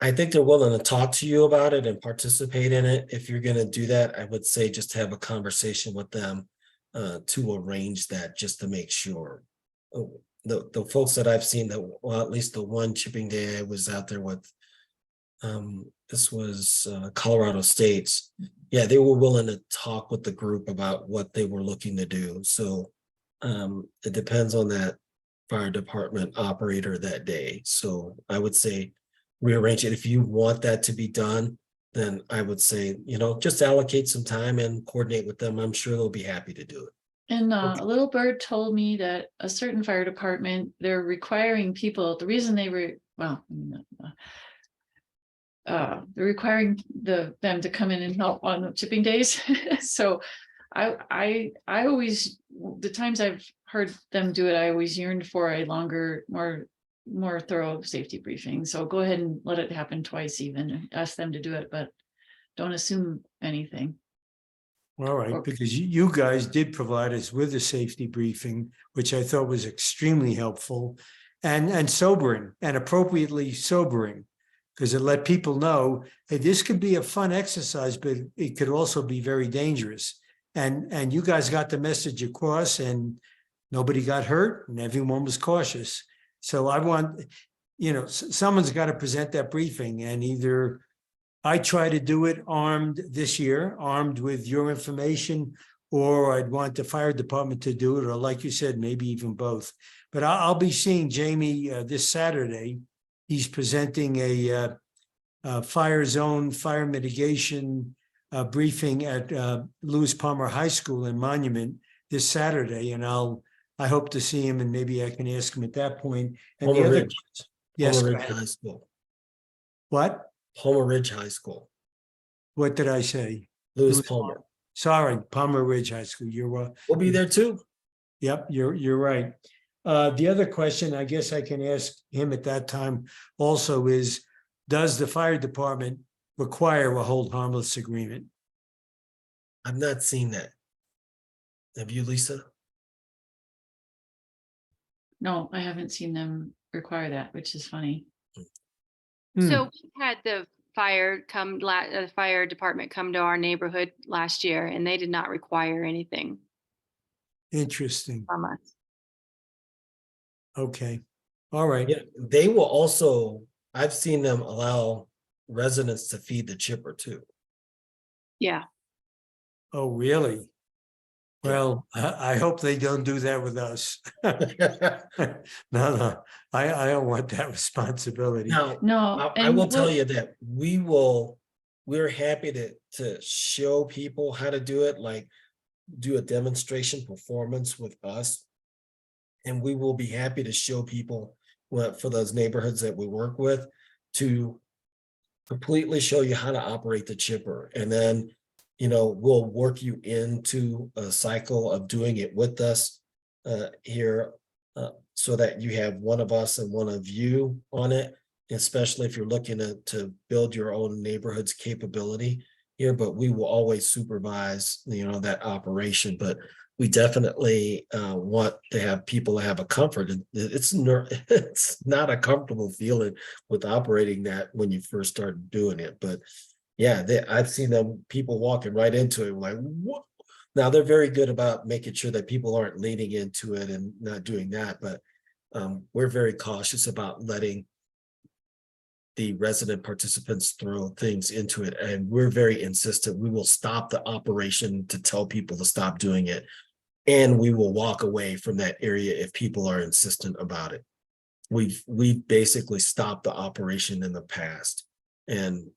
S1: I think they're willing to talk to you about it and participate in it. If you're going to do that, I would say just have a conversation with them to arrange that, just to make sure. The folks that I've seen, that, well, at least the one chipping day I was out there with, this was Colorado State's. Yeah, they were willing to talk with the group about what they were looking to do. So it depends on that fire department operator that day. So I would say rearrange it. If you want that to be done, then I would say, just allocate some time and coordinate with them. I'm sure they'll be happy to do it.
S2: And
S1: Okay.
S2: a little bird told me that a certain fire department, they're requiring people, the reason they were, they're requiring them to come in and help on the chipping days. So I always, the times I've heard them do it, I always yearned for a longer, more more thorough safety briefing. So go ahead and let it happen twice even, ask them to do it, but don't assume anything.
S3: All right, because you guys did provide us with a safety briefing, which I thought was extremely helpful and sobering and appropriately sobering, because it let people know, hey, this could be a fun exercise, but it could also be very dangerous. And you guys got the message across, and nobody got hurt, and everyone was cautious. So I want, someone's got to present that briefing, and either I try to do it armed this year, armed with your information, or I'd want the fire department to do it, or like you said, maybe even both. But I'll be seeing Jamie this Saturday. He's presenting a fire zone, fire mitigation briefing at Lewis Palmer High School in Monument this Saturday, and I hope to see him, and maybe I can ask him at that point. And
S1: Homer
S3: the other,
S1: Ridge.
S3: yes,
S1: Homer
S3: go
S1: Ridge
S3: ahead.
S1: High School.
S3: What?
S1: Homer Ridge High School.
S3: What did I say?
S1: Lewis Palmer.
S3: Sorry, Palmer Ridge High School. You're
S1: We'll be there too.
S3: Yep, you're right. The other question I guess I can ask him at that time also is, does the fire department require a hold harmless agreement?
S1: I've not seen that. Have you, Lisa?
S2: No, I haven't seen them require that, which is funny.
S5: So we had the fire department come to our neighborhood last year, and they did not require anything
S3: Interesting.
S5: from us.
S3: Okay. All right.
S1: Yeah, they will also, I've seen them allow residents to feed the chipper too.
S5: Yeah.
S3: Oh, really? Well, I hope they don't do that with us. No, I don't want that responsibility.
S1: Now,
S2: No.
S1: I will tell you that we're happy to show people how to do it, like do a demonstration performance with us. And we will be happy to show people for those neighborhoods that we work with to completely show you how to operate the chipper. And then, we'll work you into a cycle of doing it with us here so that you have one of us and one of you on it, especially if you're looking to build your own neighborhood's capability here. But we will always supervise, that operation. But we definitely want to have people have a comfort. And it's not a comfortable feeling with operating that when you first start doing it. But yeah, I've seen people walking right into it like, what? Now they're very good about making sure that people aren't leaning into it and not doing that. But we're very cautious about letting the resident participants throw things into it. And we're very insistent. We will stop the operation to tell people to stop doing it. And we will walk away from that area if people are insistent about it. We've basically stopped the operation in the past. And,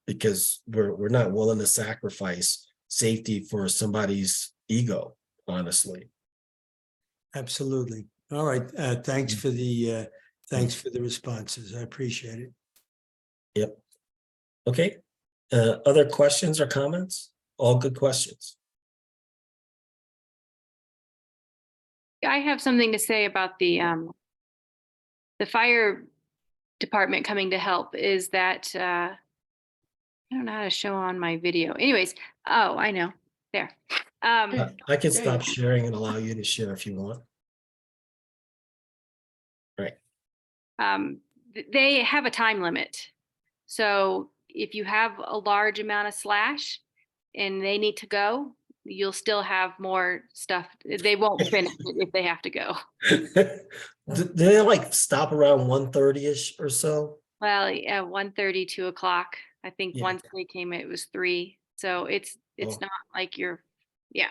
S1: because we're not willing to sacrifice safety for somebody's ego, honestly.
S3: Absolutely. All right. Thanks for the responses. I appreciate it.
S1: Yep. Okay. Other questions or comments? All good questions.
S5: I have something to say about the fire department coming to help is that I don't know how to show on my video. Anyways, oh, I know. There.
S1: I can stop sharing and allow you to share if you want. Right.
S5: They have a time limit. So if you have a large amount of slash and they need to go, you'll still have more stuff. They won't finish it if they have to go.
S1: Do they like stop around 1:30-ish or so?
S5: Well, yeah, 1:30, 2 o'clock. I think
S1: Yeah.
S5: once they came, it was 3. So it's
S1: Oh.
S5: not like yeah.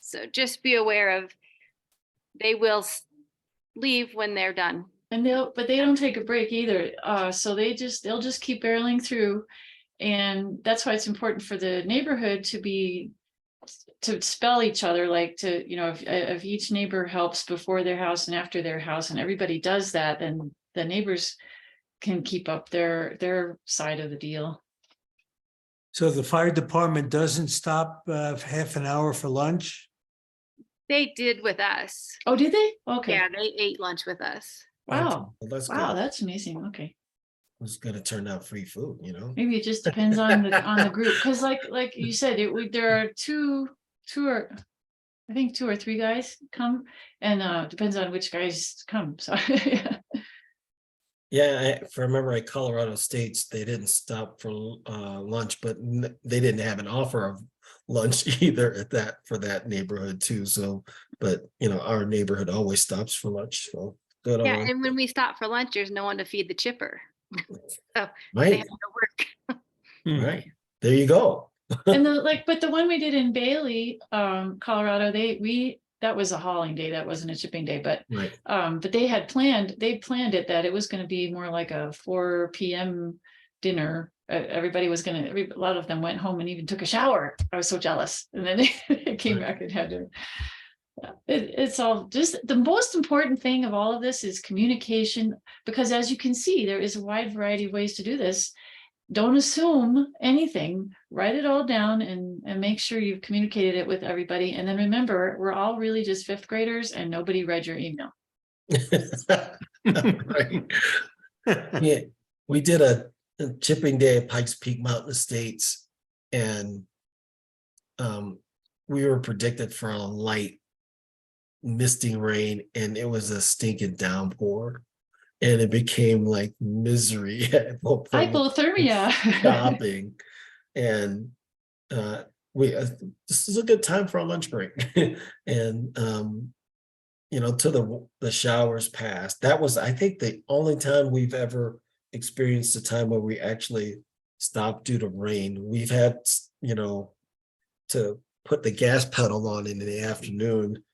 S5: So just be aware of, they will leave when they're done.
S2: And but they don't take a break either. So they'll just keep barreling through. And that's why it's important for the neighborhood to spell each other, like if each neighbor helps before their house and after their house, and everybody does that, then the neighbors can keep up their side of the deal.
S3: So the fire department doesn't stop half an hour for lunch?
S5: They did with us.
S2: Oh, did they? Okay.
S5: Yeah, they ate lunch with us.
S2: Wow.
S1: Well, that's
S2: Wow,
S1: good.
S2: that's amazing. Okay.
S1: It's gonna turn out free food, you know?
S2: Maybe it just depends on the group, because like you said, there are two or I think 2 or 3 guys come, and depends on which guys come. So yeah.
S1: Yeah, if I remember at Colorado States, they didn't stop for lunch, but they didn't have an offer of lunch either at that for that neighborhood too. So, but you know, our neighborhood always stops for lunch. So good
S5: Yeah,
S1: on.
S5: and when we stop for lunch, there's no one to feed the chipper. So they
S1: Right,
S5: have to work.
S1: right. There you go.
S2: And but the one we did in Bailey, Colorado, that was a hauling day, that wasn't a shipping day, but
S1: Right.
S2: but they planned it that it was gonna be more like a 4 p.m. dinner. Everybody was a lot of them went home and even took a shower. I was so jealous. And then they came
S1: Right.
S2: back and had to. It's all just the most important thing of all of this is communication, because as you can see, there is a wide variety of ways to do this. Don't assume anything, write it all down and make sure you've communicated it with everybody. And then remember, we're all really just 5th graders and nobody read your email.
S1: Right. Yeah, we did a chipping day at Pikes Peak Mountain Estates, and we were predicted for a light misting rain, and it was a stinking downpour, and it became like misery at one point.
S2: Hypothermia.
S1: Stopping, and we this is a good time for a lunch break. And you know, till the showers passed. That was, I think, the only time we've ever experienced a time where we actually stopped due to rain. We've had, you know, to put the gas pedal on in the afternoon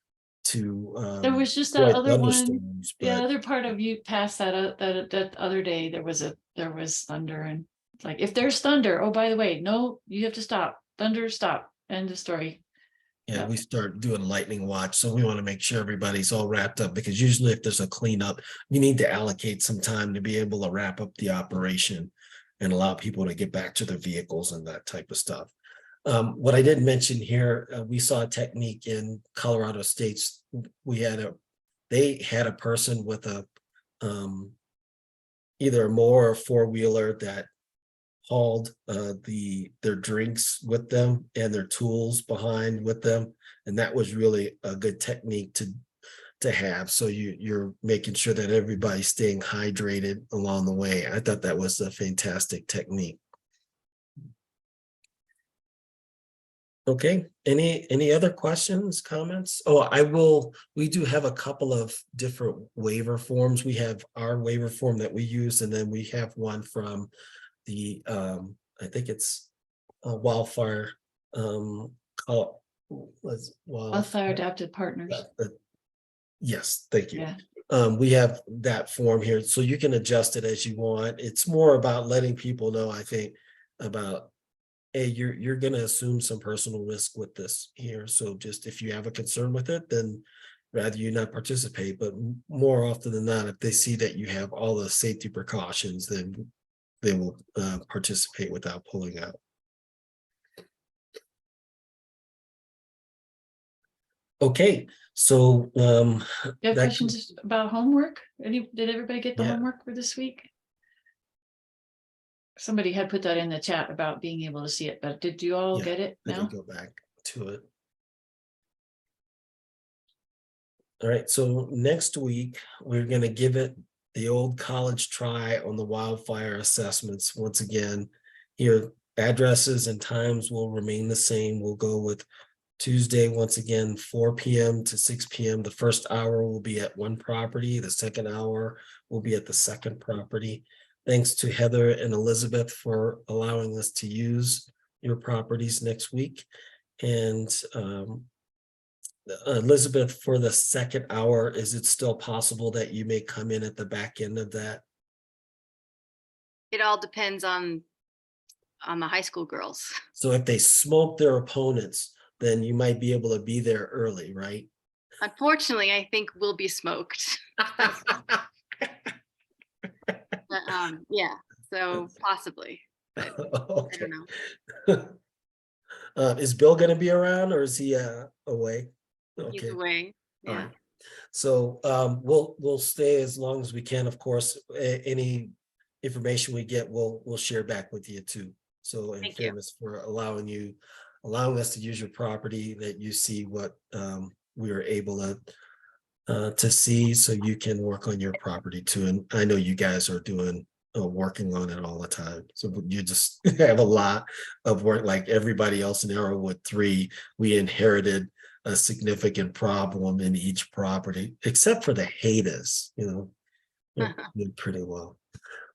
S1: to
S2: There was just that
S1: avoid
S2: other one.
S1: thunderstorms,
S2: Yeah,
S1: but
S2: other part of you past that other day, there was thunder, and like, if there's thunder, oh, by the way, no, you have to stop. Thunder, stop. End of story.
S1: yeah,
S2: Yeah.
S1: we start doing lightning watch. So we want to make sure everybody's all wrapped up, because usually if there's a cleanup, you need to allocate some time to be able to wrap up the operation and allow people to get back to their vehicles and that type of stuff. What I didn't mention here, we saw a technique in Colorado States. They had a person with a either a mower or 4-wheeler that hauled their drinks with them and their tools behind with them, and that was really a good technique to have. So you're making sure that everybody's staying hydrated along the way. I thought that was a fantastic technique. Okay, any other questions, comments? Oh, we do have a couple of different waiver forms. We have our waiver form that we use, and then we have one from the I think it's Wildfire
S2: Wildfire Adapted Partners.
S1: Yes, thank you.
S2: Yeah.
S1: We have that form here, so you can adjust it as you want. It's more about letting people know, I think, about, hey, you're going to assume some personal risk with this here. So just if you have a concern with it, then rather you not participate. But more often than not, if they see that you have all the safety precautions, then they will participate without pulling out. Okay, so
S2: You have
S1: that-
S2: questions about homework? Did everybody get the
S1: Yeah.
S2: homework for this week? Somebody had put that in the chat about being able to see it, but did you all
S1: Yeah,
S2: get it
S1: I can
S2: now?
S1: go back to it. All right, so next week, we're going to give it the old college try on the wildfire assessments. Once again, here, addresses and times will remain the same. We'll go with Tuesday, once again, 4 p.m. to 6 p.m. The first hour will be at one property. The second hour will be at the second property. Thanks to Heather and Elizabeth for allowing us to use your properties next week. And Elizabeth, for the second hour, is it still possible that you may come in at the back end of that?
S5: It all depends on the high school girls.
S1: So if they smoke their opponents, then you might be able to be there early, right?
S5: Unfortunately, I think we'll be smoked. But, yeah, so possibly, but I
S1: Okay.
S5: don't know.
S1: Is Bill going to be around, or is he away?
S5: He's
S1: Okay.
S5: away.
S1: All
S5: Yeah.
S1: right. So we'll stay as long as we can. Of course, any information we get, we'll share back with you too. So in
S5: Thank you.
S1: fairness for allowing us to use your property, that you see what we were able to see, so you can work on your property too. And I know you guys are working on it all the time. So you just have a lot of work, like everybody else in Arrowwood 3. We inherited a significant problem in each property, except for the haters, did pretty well.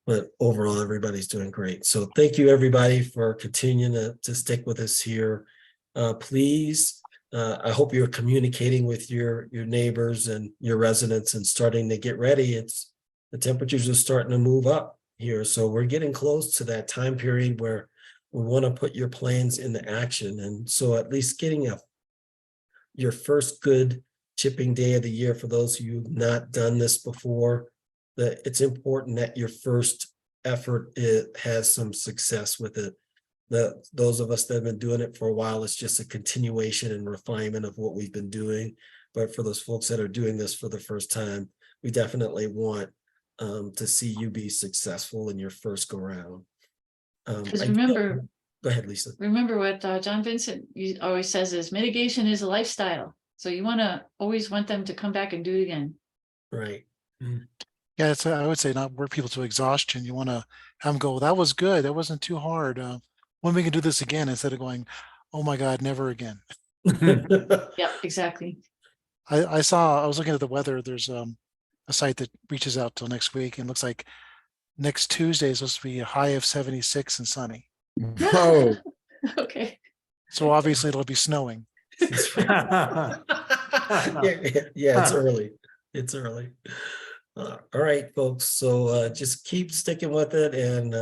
S1: But overall, everybody's doing great. So thank you, everybody, for continuing to stick with us here. Please, I hope you're communicating with your neighbors and your residents and starting to get ready. The temperatures are starting to move up here. So we're getting close to that time period where we want to put your plans into action. And so at least getting your first good chipping day of the year, for those of you who've not done this before, that it's important that your first effort has some success with it. Those of us that have been doing it for a while, it's just a continuation and refinement of what we've been doing. But for those folks that are doing this for the first time, we definitely want to see you be successful in your first go round.
S2: Because remember,
S1: go ahead, Lisa.
S2: Remember what John Vincent always says is mitigation is a lifestyle. So you always want them to come back and do it again.
S1: Right.
S4: Yeah, I would say not work people to exhaustion. You want to have them go, well, that was good. That wasn't too hard. When we can do this again, instead of going, oh my God, never again.
S2: Yeah, exactly.
S4: I was looking at the weather. There's a site that reaches out till next week, and looks like next Tuesday is supposed to be a high of 76 and sunny.
S6: Oh,
S2: Okay.
S4: So obviously it'll be snowing.
S1: yeah, it's early. It's early. All right, folks. So just keep sticking with it, and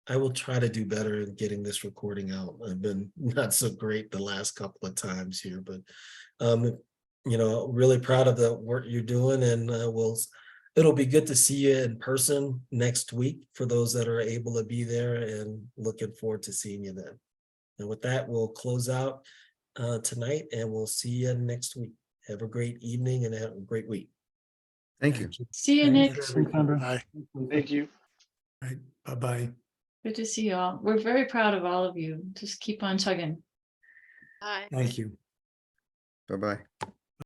S1: I will try to do better in getting this recording out. I've been not so great the last couple of times here, but really proud of the work you're doing, and it'll be good to see you in person next week for those that are able to be there, and looking forward to seeing you then. And with that, we'll close out tonight, and we'll see you next week. Have a great evening and have a great week.
S6: thank you.
S2: See you next.
S4: Bye.
S7: Thank you.
S3: Right, bye-bye.
S2: Good to see you all. We're very proud of all of you. Just keep on chugging.
S3: Thank you.
S6: Bye-bye.